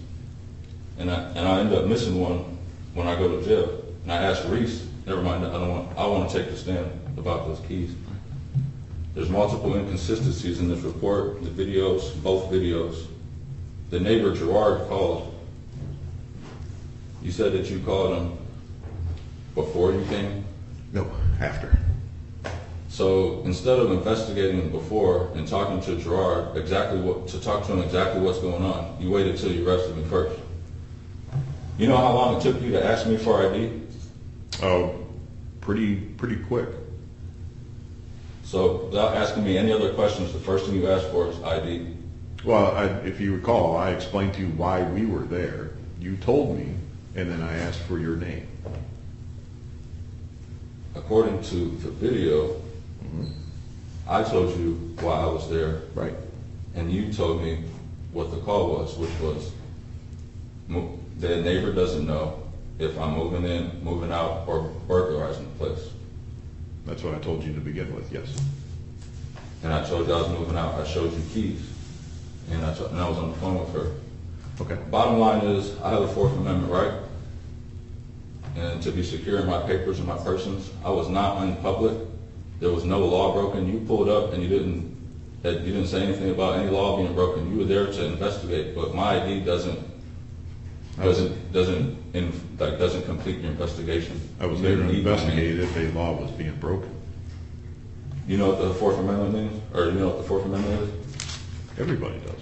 And I ended up missing one when I go to jail. And I asked Reese, never mind, I want to take the stand about those keys. There's multiple inconsistencies in this report, the videos, both videos. The neighbor, Gerard, called. You said that you called him before you came? No, after. So instead of investigating him before and talking to Gerard to talk to him exactly what's going on, you waited till you arrested me first. You know how long it took you to ask me for ID? Oh, pretty quick. So without asking me any other questions, the first thing you asked for is ID. Well, if you recall, I explained to you why we were there. You told me, and then I asked for your name. According to the video, I told you why I was there. Right. And you told me what the call was, which was the neighbor doesn't know if I'm moving in, moving out, or burglarizing the place. That's what I told you to begin with, yes. And I told you I was moving out. I showed you keys. And I was on the phone with her. Okay. Bottom line is, I have the 4th Amendment, right? And to be secure in my papers and my persons, I was not in public. There was no law broken. You pulled up and you didn't say anything about any law being broken. You were there to investigate, but my ID doesn't complete your investigation. I was You there to didn't need my name. investigate if a law was being broken. You know what the 4th Amendment means? Or you know what the 4th Amendment is? Everybody does.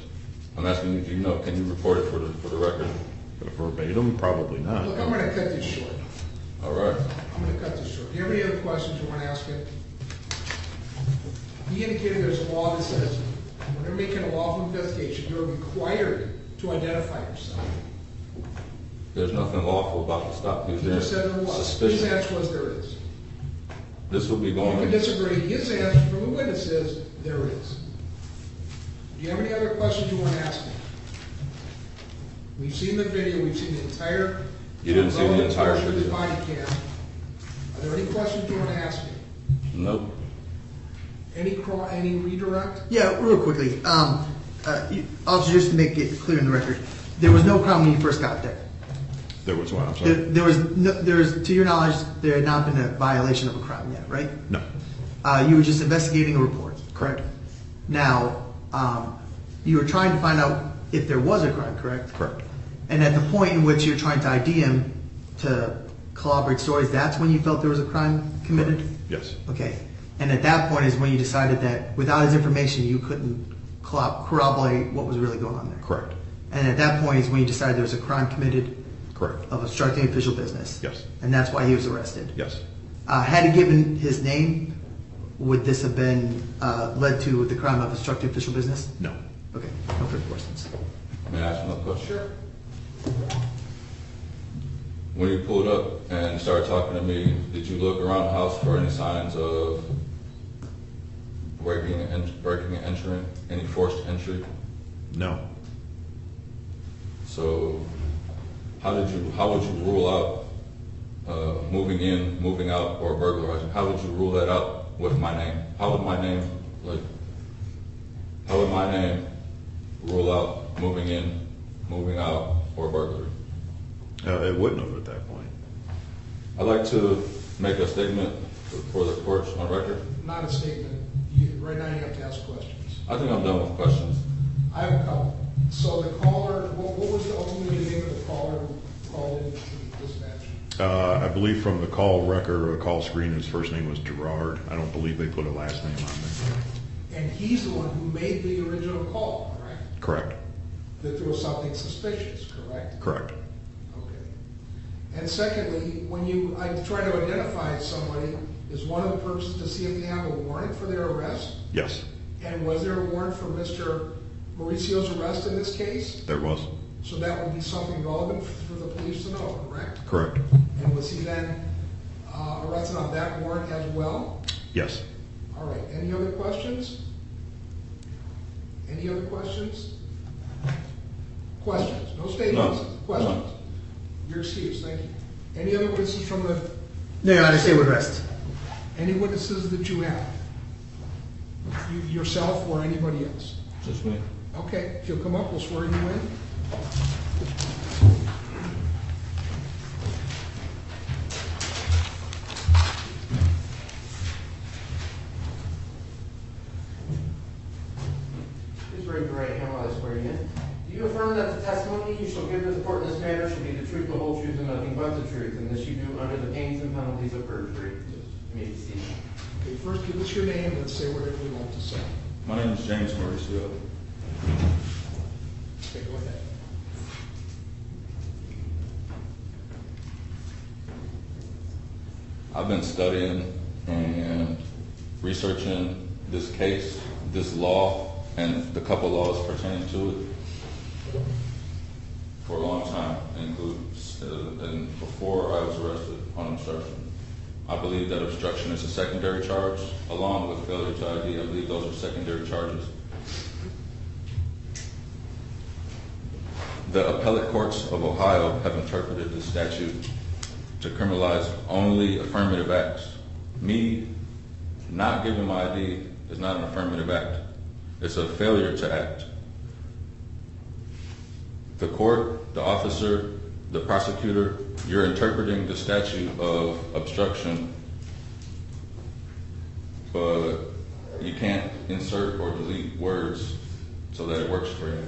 I'm asking you, do you know, can you report it for the record? Verbatim, probably not. Look, I'm going to cut this short. All right. I'm going to cut this short. Do you have any other questions you want to ask him? He indicated there's a law that says when they're making a lawful investigation, you're required to identify yourself. There's nothing lawful about the stop. He was He there. just said there was. His Suspicion. answer was there is. This will be You going. can disagree. His answer from the witness is there is. Do you have any other questions you want to ask me? We've seen the video. We've seen the entire. You didn't see the entire portion of the video. body cam. Are there any questions you want to ask me? Nope. Any redirect? Yeah, real quickly. Also, just to make it clear in the record, there was no crime when you first got there. There was one, I'm sorry. There was, to your knowledge, there had not been a violation of a crime yet, right? No. You were just investigating a report. Correct. Now, you were trying to find out if there was a crime, correct? Correct. And at the point in which you're trying to ID him to corroborate stories, that's when you felt there was a crime committed? Yes. Okay. And at that point is when you decided that without his information, you couldn't corroborate what was really going on there? Correct. And at that point is when you decided there was a crime committed Correct. of obstructing official business? Yes. And that's why he was arrested? Yes. Had he given his name, would this have been led to the crime of obstructing official business? No. Okay, no further questions. May I ask another question? Sure. When you pulled up and started talking to me, did you look around the house for any signs of breaking and entering, any forced entry? No. So how would you rule out moving in, moving out, or burglarizing? How would you rule that out with my name? How would my name rule out moving in, moving out, or burglary? It wouldn't have at that point. I'd like to make a statement for the courts on record? Not a statement. Right now you have to ask questions. I think I'm done with questions. I have a couple. So the caller, what was the ultimate name of the caller who called in to the dispatch? I believe from the call record or call screen, his first name was Gerard. I don't believe they put a last name on there. And he's the one who made the original call, right? Correct. That there was something suspicious, correct? Correct. Okay. And secondly, when I try to identify somebody, is one of the purposes to see if they have a warrant for their arrest? Yes, And was there a warrant for Mr. Mauricio's arrest in this case? there was. So that would be something relevant for the police to know, correct? Correct. And was he then arrested on that warrant as well? Yes. All right, any other questions? Any other questions? Questions, no statements, No. questions. No. Your excuse, thank you. Any other witnesses from the, No, Your Honor, stay with rest. any witnesses that you have? Yourself or anybody else? Just me. Okay, if you'll come up, we'll swear you in. Please raise your right hand while I swear you in. Do you affirm that the testimony you shall give to the court in this matter shall be the truth, the whole truth, and nothing but the truth, and this you do under the pains and penalties of perjury? You may be seated. Okay, first give us your name and say whatever you want to say. My name is James Mauricio. Okay, go ahead. I've been studying and researching this case, this law, and the couple laws pertaining to it for a long time, and before I was arrested on obstruction. I believe that obstruction is a secondary charge, along with failure to ID. I believe those are secondary charges. The appellate courts of Ohio have interpreted this statute to criminalize only affirmative acts. Me not giving my ID is not an affirmative act. It's a failure to act. The court, the officer, the prosecutor, you're interpreting the statute of obstruction, but you can't insert or delete words so that it works for you.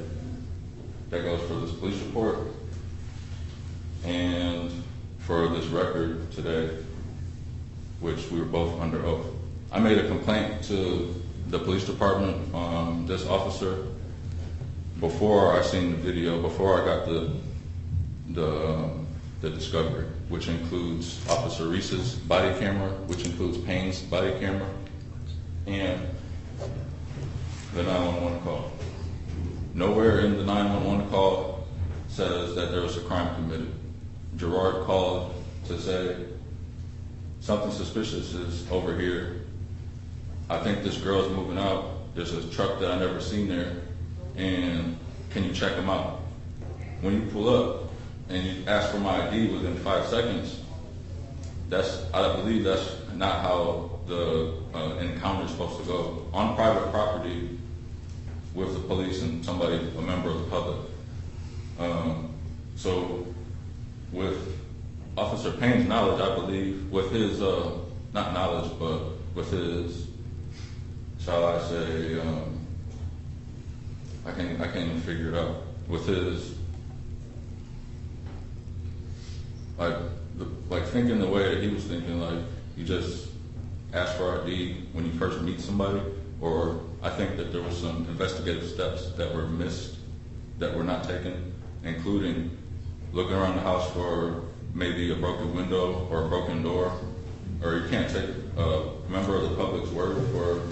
That goes for this police report and for this record today, which we were both under oath. I made a complaint to the police department, this officer, before I seen the video, before I got the discovery, which includes Officer Reese's body camera, which includes Payne's body camera, and the 911 call. Nowhere in the 911 call says that there was a crime committed. Gerard called to say something suspicious is over here. I think this girl's moving out. There's a truck that I never seen there, and can you check him out? When you pull up and you ask for my ID within 5 seconds, I believe that's not how the encounter is supposed to go. On private property with the police and somebody, a member of the public. So with Officer Payne's knowledge, I believe, with his, not knowledge, but with his, shall I say, I can't even figure it out. With his, like thinking the way that he was thinking, like you just ask for ID when you first meet somebody, or I think that there was some investigative steps that were missed, that were not taken, including looking around the house for maybe a broken window or a broken door, or you can't take a member of the public's word for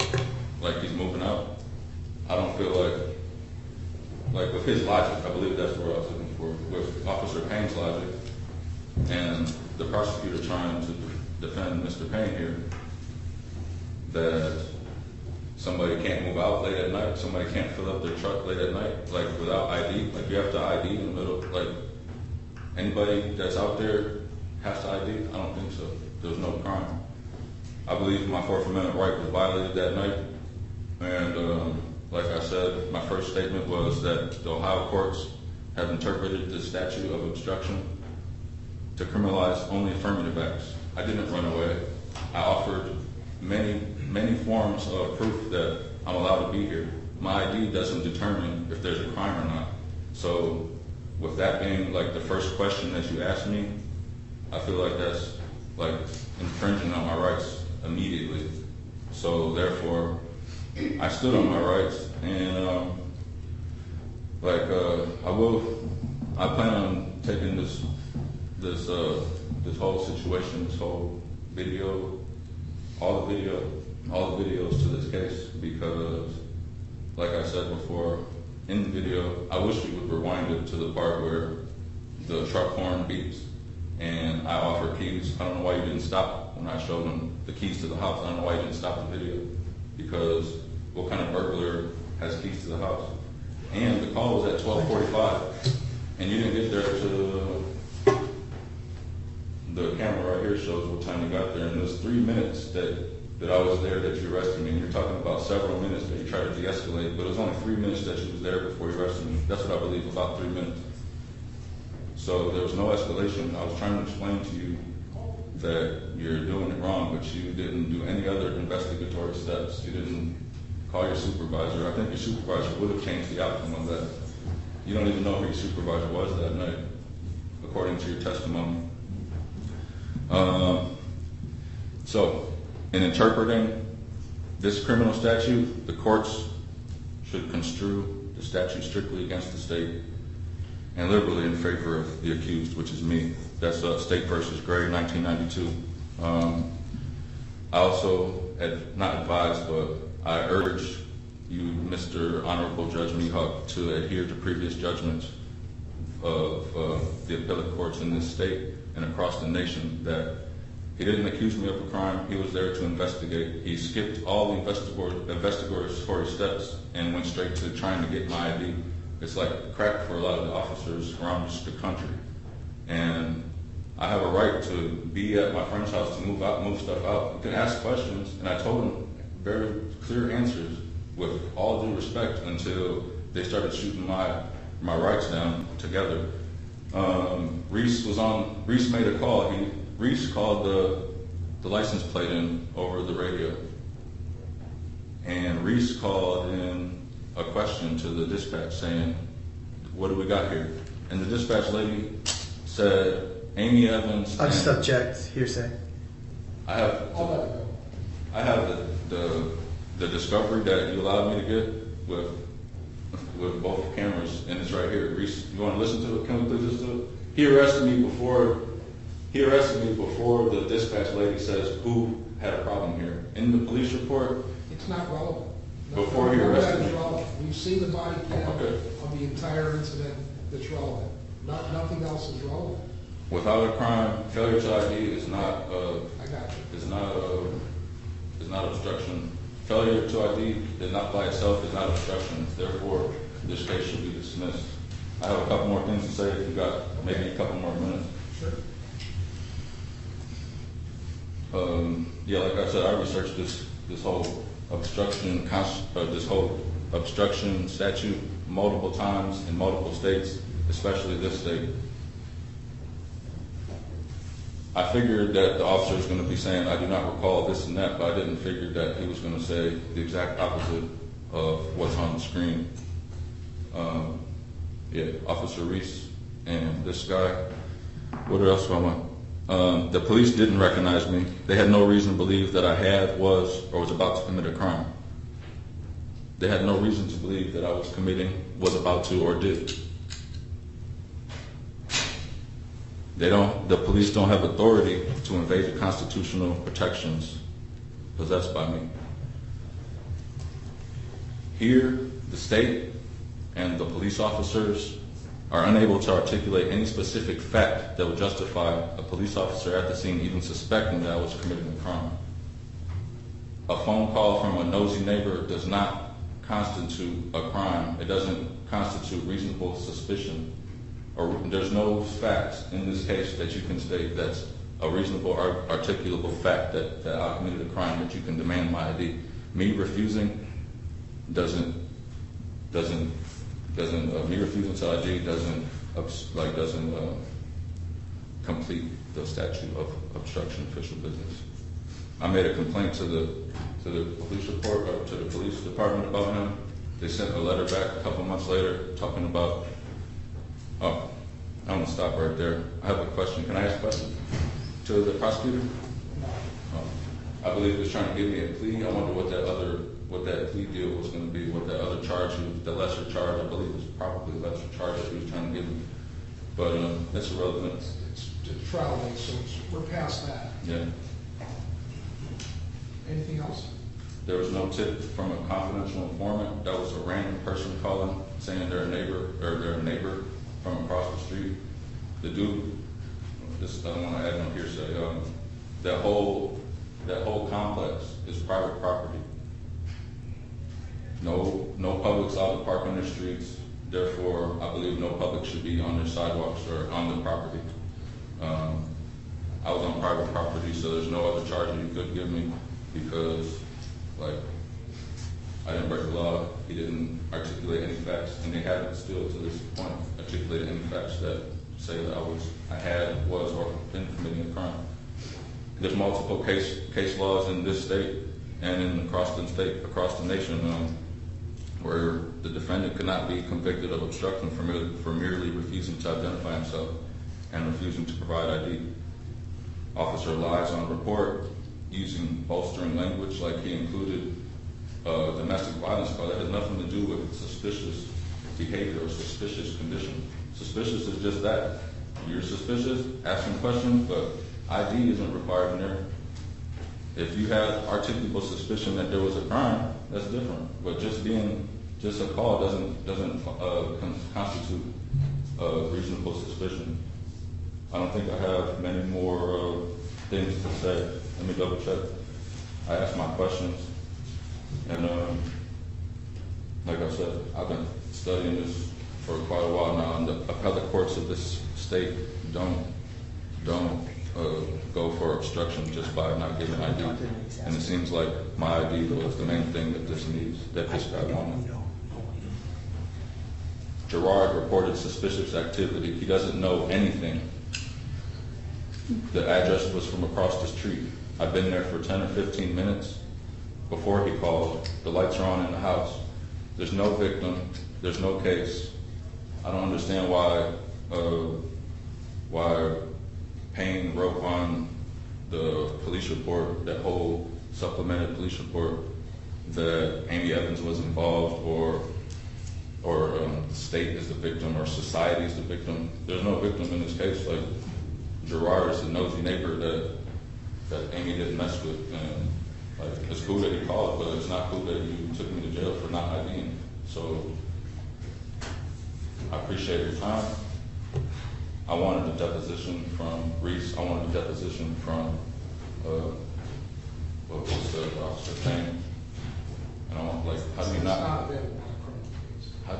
like he's moving out. I don't feel like with his logic, I believe that's what I was looking for, with Officer Payne's logic and the prosecutor trying to defend Mr. Payne here, that somebody can't move out late at night, somebody can't fill up their truck late at night, like without ID, like you have to ID in the middle, like anybody that's out there has to ID? I don't think so. There's no crime. I believe my Fourth Amendment right was violated that night, and like I said, my first statement was that the Ohio courts have interpreted the statute of obstruction to criminalize only affirmative acts. I didn't run away. I offered many forms of proof that I'm allowed to be here. My ID doesn't determine if there's a crime or not. So with that being like the first question that you asked me, I feel like that's like infringing on my rights immediately. So therefore, I stood on my rights, and I plan on taking this whole situation, this whole video, all the videos to this case, because like I said before, in the video, I wish we would rewind it to the part where the truck horn beeps and I offer keys. I don't know why you didn't stop when I showed them the keys to the house. I don't know why you didn't stop the video, because what kind of burglar has keys to the house? And the call was at 12:45, and you didn't get there to the camera right here shows what time you got there, and it was 3 minutes that I was there that you arrested me. And you're talking about several minutes that you tried to de-escalate, but it was only 3 minutes that you was there before you arrested me. That's what I believe, about 3 minutes. So there was no escalation. I was trying to explain to you that you're doing it wrong, but you didn't do any other investigatory steps. You didn't call your supervisor. I think your supervisor would have changed the outcome of that. You don't even know who your supervisor was that night, according to your testimony. So, in interpreting this criminal statute, the courts should construe the statute strictly against the state and liberally in favor of the accused, which is me. That's State versus Gray, 1992. I also, not advised, but I urge you, Mr. Honorable Judge Mihawk, to adhere to previous judgments of the appellate courts in this state and across the nation, that he didn't accuse me of a crime. He was there to investigate. He skipped all the investigatory steps and went straight to trying to get my ID. It's like crack for a lot of the officers around the country. And I have a right to be at my friend's house to move stuff out. You can ask questions, and I told him very clear answers with all due respect until they started shooting my rights down together. Reese made a call. Reese called the license plate in over the radio. And Reese called in a question to the dispatch saying, "What do we got here?" And the dispatch lady said, "Amy Evans." I just object, hearsay. I have the discovery that you allowed me to get with both cameras, and it's right here. Reese, you want to listen to it? Can we please listen to it? He arrested me before the dispatch lady says who had a problem here. In the police report, It's not relevant. Before he arrested me. We've seen the body cam Okay. of the entire incident that's relevant. Nothing else is relevant. without a crime, failure to ID is not I got you. is not obstruction. Failure to ID is not by itself is not obstruction. Therefore, this case should be dismissed. I have a couple more things to say if you got maybe a couple more minutes. Sure. Yeah, like I said, I researched this whole obstruction statute multiple times in multiple states, especially this state. I figured that the officer was going to be saying, "I do not recall this and that," but I didn't figure that he was going to say the exact opposite of what's on the screen. Officer Reese and this guy. What else do I want? The police didn't recognize me. They had no reason to believe that I was about to commit a crime. They had no reason to believe that I was about to, or did. The police don't have authority to invade the constitutional protections possessed by me. Here, the state and the police officers are unable to articulate any specific fact that would justify a police officer at the scene even suspecting that I was committing a crime. A phone call from a nosy neighbor does not constitute a crime. It doesn't constitute reasonable suspicion. Or there's no facts in this case that you can state that's a reasonable articulable fact that I committed a crime that you can demand my ID. Me refusing doesn't me refusing to ID doesn't complete the statute of obstruction of official business. I made a complaint to the police report, or to the police department about him. They sent a letter back a couple months later talking about, oh, I'm gonna stop right there. I have a question. Can I ask a question to the prosecutor? I believe he was trying to give me a plea. I wonder what that plea deal was going to be, what that other charge, the lesser charge. I believe it was probably the lesser charge that he was trying to give me. But that's irrelevant. It's trial date, so we're past that. Yeah. Anything else? There was no tip from a confidential informant. That was a random person calling, saying they're a neighbor from across the street. The dude, I don't want to add no hearsay. That whole complex is private property. No public's allowed to park on their streets. Therefore, I believe no public should be on their sidewalks or on the property. I was on private property, so there's no other charge that he could give me because, like, I didn't break the law. He didn't articulate any facts, and they haven't still to this point articulated any facts that say that I had, was, or been committing a crime. There's multiple case laws in this state and across the nation, where the defendant cannot be convicted of obstruction for merely refusing to identify himself and refusing to provide ID. Officer lies on report using bolstering language, like he included domestic violence call. That has nothing to do with suspicious behavior or suspicious condition. Suspicious is just that. You're suspicious, asking questions, but ID isn't required in there. If you have articulable suspicion that there was a crime, that's different. But just a call doesn't constitute reasonable suspicion. I don't think I have many more things to say. Let me double check. I asked my questions, and like I said, I've been studying this for quite a while now, and the appellate courts of this state don't go for obstruction just by not giving ID. And it seems like my ID was the main thing that this guy wanted. Gerard reported suspicious activity. He doesn't know anything. The address was from across the street. I've been there for 10 or 15 minutes before he called. The lights are on in the house. There's no victim. There's no case. I don't understand why Payne wrote on the police report, that whole supplemented police report, that Amy Evans was involved, or the state is the victim, or society is the victim. There's no victim in this case. Like, Gerard is the nosy neighbor that Amy didn't mess with, and like, it's cool that he called, but it's not cool that you took me to jail for not IDing. So I appreciate your time. I wanted a deposition from Reese. I wanted a deposition from what was the Officer Payne. And I want, like, how do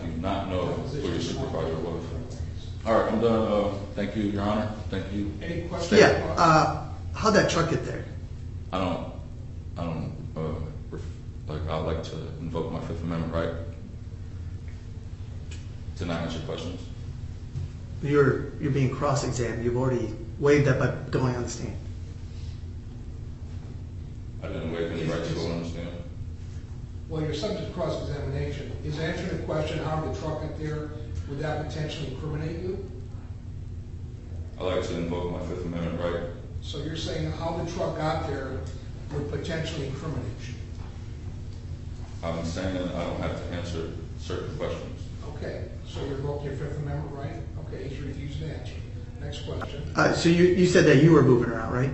you not know who your supervisor was? All right, I'm done. Thank you, Your Honor. Thank you. Any questions? Yeah. How'd that truck get there? I like to invoke my Fifth Amendment right to not answer questions. You're being cross-examined. You've already waived that by going on the stand. I didn't waive any right to go on the stand. Well, you're subject to cross-examination. Is answering the question, how did the truck get there, would that potentially incriminate you? I like to invoke my Fifth Amendment right. So you're saying how the truck got there would potentially incriminate you? I'm saying I don't have to answer certain questions. Okay, so you're invoking your Fifth Amendment right? Okay, he's refused to answer. Next question. So you said that you were moving around, right?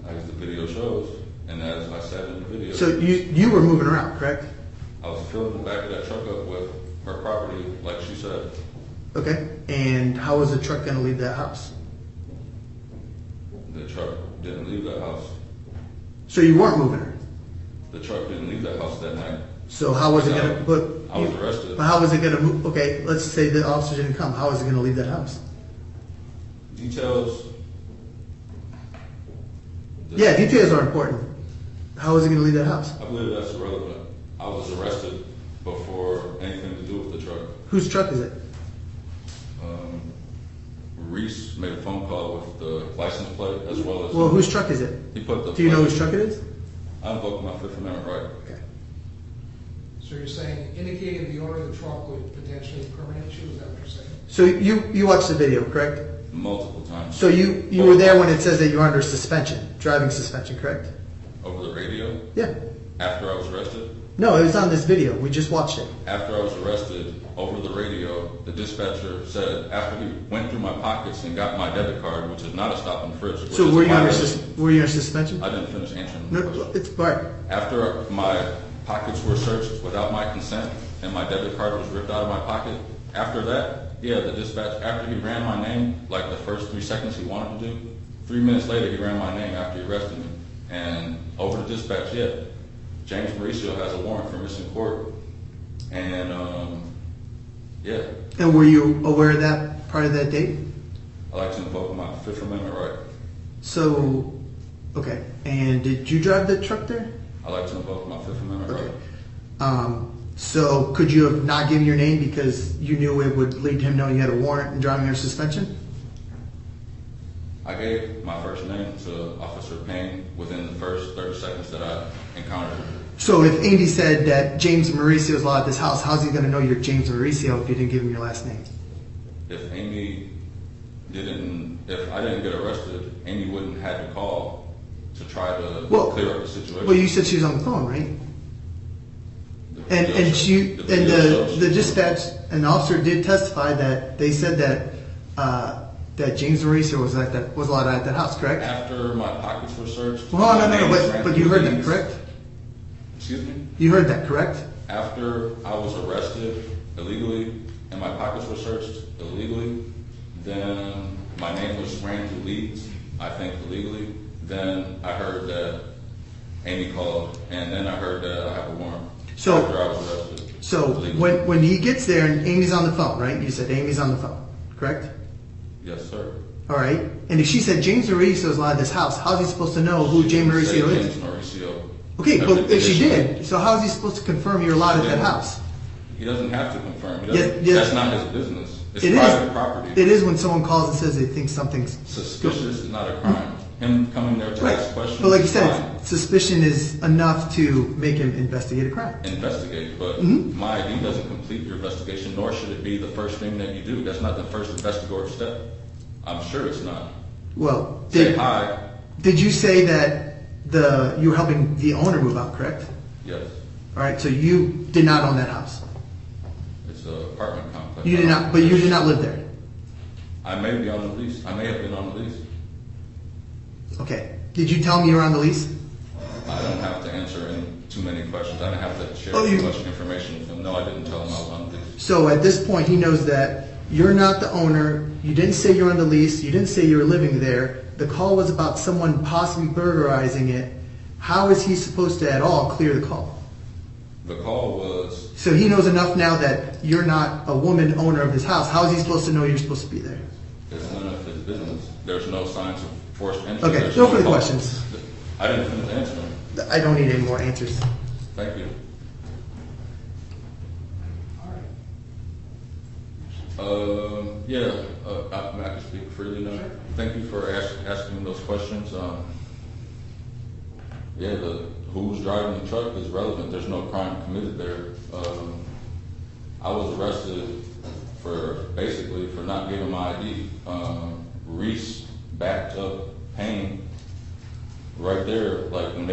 As the video shows, and as I said in the video. So you were moving around, correct? I was filling the back of that truck up with her property, like she said. Okay. And how was the truck going to leave that house? The truck didn't leave that house. So you weren't moving her? The truck didn't leave that house that night. So how was it going to? I was arrested. But how was it going to move? Okay, let's say the officer didn't come. How was it going to leave that house? Details. Yeah, details are important. How was it going to leave that house? I believe that's irrelevant. I was arrested before anything to do with the truck. Whose truck is it? Reese made a phone call with the license plate as well as. Well, whose truck is it? He put the. Do you know whose truck it is? I invoked my Fifth Amendment right. Okay. So you're saying indicating the owner of the truck would potentially permit you, is that what you're saying? So you watched the video, correct? Multiple times. So you were there when it says that you're under suspension, driving suspension, correct? Over the radio? Yeah. After I was arrested? No, it was on this video. We just watched it. After I was arrested, over the radio, the dispatcher said, after he went through my pockets and got my debit card, which is not a stop and frisk. which So is were you a under suspension? I didn't finish answering the No, question. it's right. After my pockets were searched without my consent and my debit card was ripped out of my pocket, after that, yeah, the dispatch, after he ran my name, like the first 3 seconds he wanted to do, 3 minutes later he ran my name after he arrested me. And over the dispatch, yeah, James Mauricio has a warrant for missing court. And, yeah. And were you aware of that prior to that date? I like to invoke my Fifth Amendment right. So, okay. And did you drive the truck there? I like to invoke my Fifth Amendment Okay. right. So could you have not given your name because you knew it would lead to him knowing you had a warrant and driving under suspension? I gave my first name to Officer Payne within the first 30 seconds that I encountered him. So if Andy said that James Mauricio is allowed at this house, how's he going to know you're James Mauricio if you didn't give him your last name? If I didn't get arrested, Amy wouldn't have to call to try to clear up the situation. Well, you said she was on the phone, right? The dispatch, an officer did testify that they said that James Mauricio was allowed at that house, correct? After my pockets were searched. Well, no, but you heard that, correct? Excuse me? You heard that, correct? After I was arrested illegally and my pockets were searched illegally, then my name was ran through leads, I think illegally. Then I heard that Amy called, and then I heard that I have a warrant. So, after I was arrested. So illegally. when he gets there and Amy's on the phone, right? You said Amy's on the phone, correct? Yes, sir. All right. And if she said James Mauricio is allowed at this house, how's he supposed to know who James Mauricio is? James Mauricio. Okay, but if she did, so how is he supposed to confirm you're allowed at that house? He doesn't have to confirm. Yes. That's not his business. It's It private is. property. It is when someone calls and says they think something's Suspicious is not a crime. Him coming there to ask questions. But like you is said, fine. suspicion is enough to make him investigate a crime. Investigate, but Mm-hmm. my ID doesn't complete your investigation, nor should it be the first thing that you do. That's not the first investigative step. I'm sure it's not. Well, Say hi. did you say that you were helping the owner move out, correct? Yes. All right, so you did not own that house. It's an apartment complex. You did not, but you did not live there. I may be on the lease. I may have been on the lease. Okay. Did you tell me you were on the lease? I don't have to answer too many questions. I don't have to share Oh, too much information with him. No, I didn't tell him I was on the lease. So at this point, he knows that you're not the owner. You didn't say you're on the lease. You didn't say you were living there. The call was about someone possibly burglarizing it. How is he supposed to at all clear the call? The call was, So he knows enough now that you're not a woman owner of his house. How is he supposed to know you're supposed to be there? it's none of his business. There's no signs of forced entry. Okay, There's no further call. questions. I didn't finish answering. I don't need any more answers. Thank you. All right. I can speak freely now. Thank you for asking me those questions. Who's driving the truck is relevant. There's no crime committed there. I was arrested for not giving my ID. Reese backed up Payne right there. Like when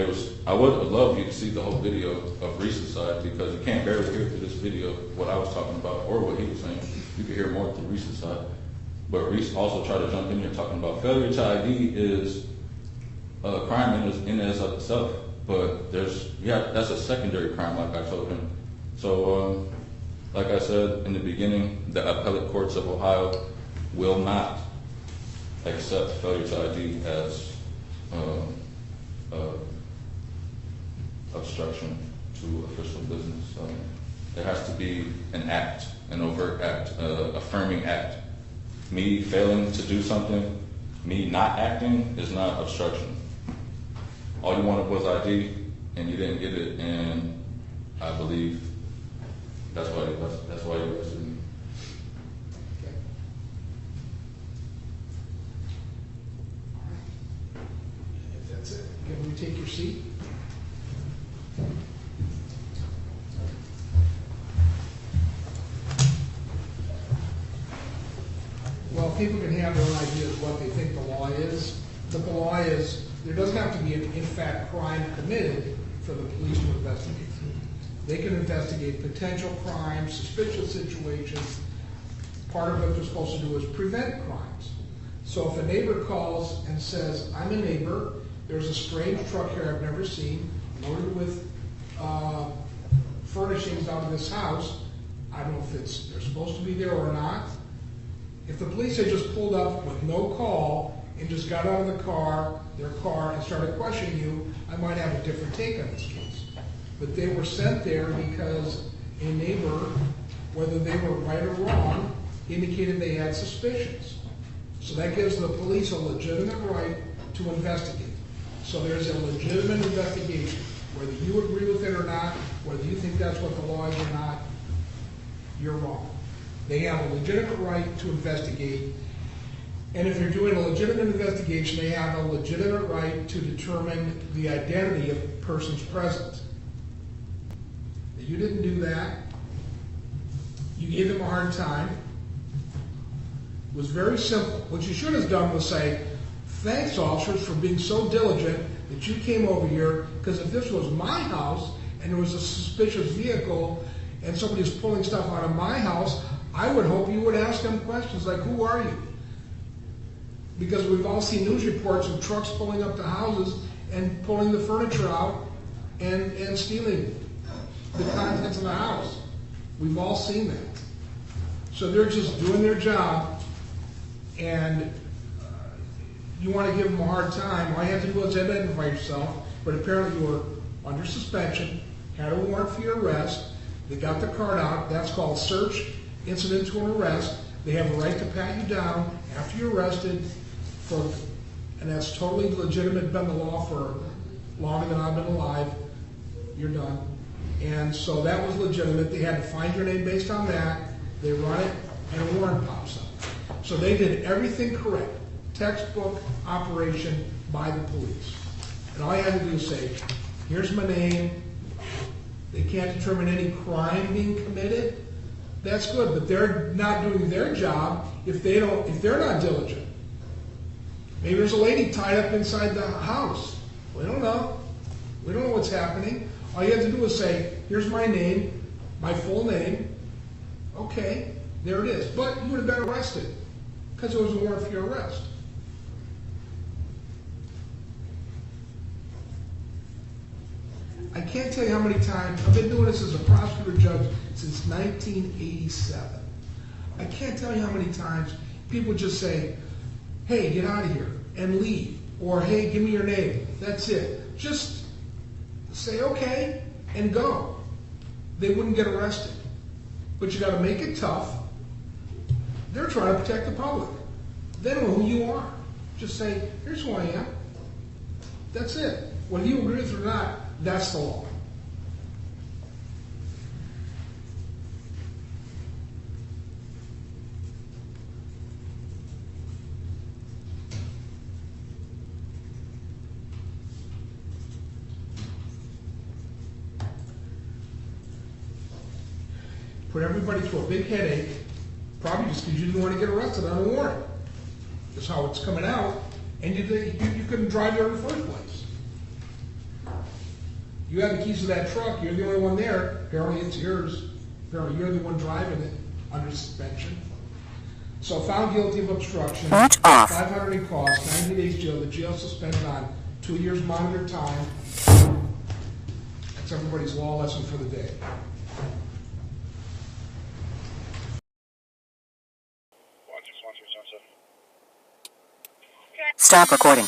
I would have loved you to see the whole video of Reese's side because you can't barely hear through this video what I was talking about or what he was saying. You could hear more through Reese's side. But Reese also tried to jump in here talking about failure to ID is a crime in and of itself. But that's a secondary crime, like I told him. So, like I said in the beginning, the appellate courts of Ohio will not accept failure to ID as obstruction to official business. There has to be an act, an overt act, affirming act. Me failing to do something, me not acting is not obstruction. All you wanted was ID, and you didn't get it, and I believe that's why you arrested me. Okay. Can we take your seat? Well, people can have their own ideas of what they think the law is, but the law is, there doesn't have to be an in fact crime committed for the police to investigate. They can investigate potential crimes, suspicious situations. Part of what they're supposed to do is prevent crimes. So if a neighbor calls and says, I'm a neighbor, there's a strange truck here I've never seen, loaded with furnishings out of this house, I don't know if they're supposed to be there or not. If the police had just pulled up with no call and just got out of their car and started questioning you, I might have a different take on this case. But they were sent there because a neighbor, whether they were right or wrong, indicated they had suspicions. So that gives the police a legitimate right to investigate. So there's a legitimate investigation. Whether you agree with it or not, whether you think that's what the law is or not, you're wrong. They have a legitimate right to investigate. And if they're doing a legitimate investigation, they have a legitimate right to determine the identity of the persons present. You didn't do that. You gave them a hard time. It was very simple. What you should have done was say, thanks, officers, for being so diligent that you came over here, because if this was my house and there was a suspicious vehicle and somebody was pulling stuff out of my house, I would hope you would ask them questions like, who are you? Because we've all seen news reports of trucks pulling up to houses and pulling the furniture out and stealing the contents of the house. We've all seen that. So they're just doing their job, and you want to give them a hard time. All you have to do is identify yourself, but apparently you were under suspension, had a warrant for your arrest, they got the card out. That's called search incident to an arrest. They have a right to pat you down after you're arrested, and that's totally legitimate, been the law for longer than I've been alive. You're done. And so that was legitimate. They had to find your name based on that. They run it, and a warrant pops up. So they did everything correct. Textbook operation by the police. And all you had to do is say, here's my name. They can't determine any crime being committed. That's good, but they're not doing their job if they're not diligent. Maybe there's a lady tied up inside the house. We don't know. We don't know what's happening. All you have to do is say, here's my name, my full name. Okay, there it is. But you would have been arrested because it was a warrant for your arrest. I can't tell you how many times, I've been doing this as a prosecutor judge since 1987. I can't tell you how many times people just say, hey, get out of here, and leave. Or, hey, give me your name. That's it. Just say, okay, and go. They wouldn't get arrested. But you got to make it tough. They're trying to protect the public. They don't know who you are. Just say, here's who I am. That's it. Whether you agree with it or not, that's the law. Put everybody through a big headache, probably just because you didn't want to get arrested on a warrant. That's how it's coming out, and you couldn't drive there in the first place. You have the keys to that truck, you're the only one there, apparently it's yours. Apparently you're the one driving it under suspension. So found guilty of obstruction, 500 in costs, 90 days jail, the jail suspended on 2 years monitored time. That's everybody's law lesson for the day. Stop recording.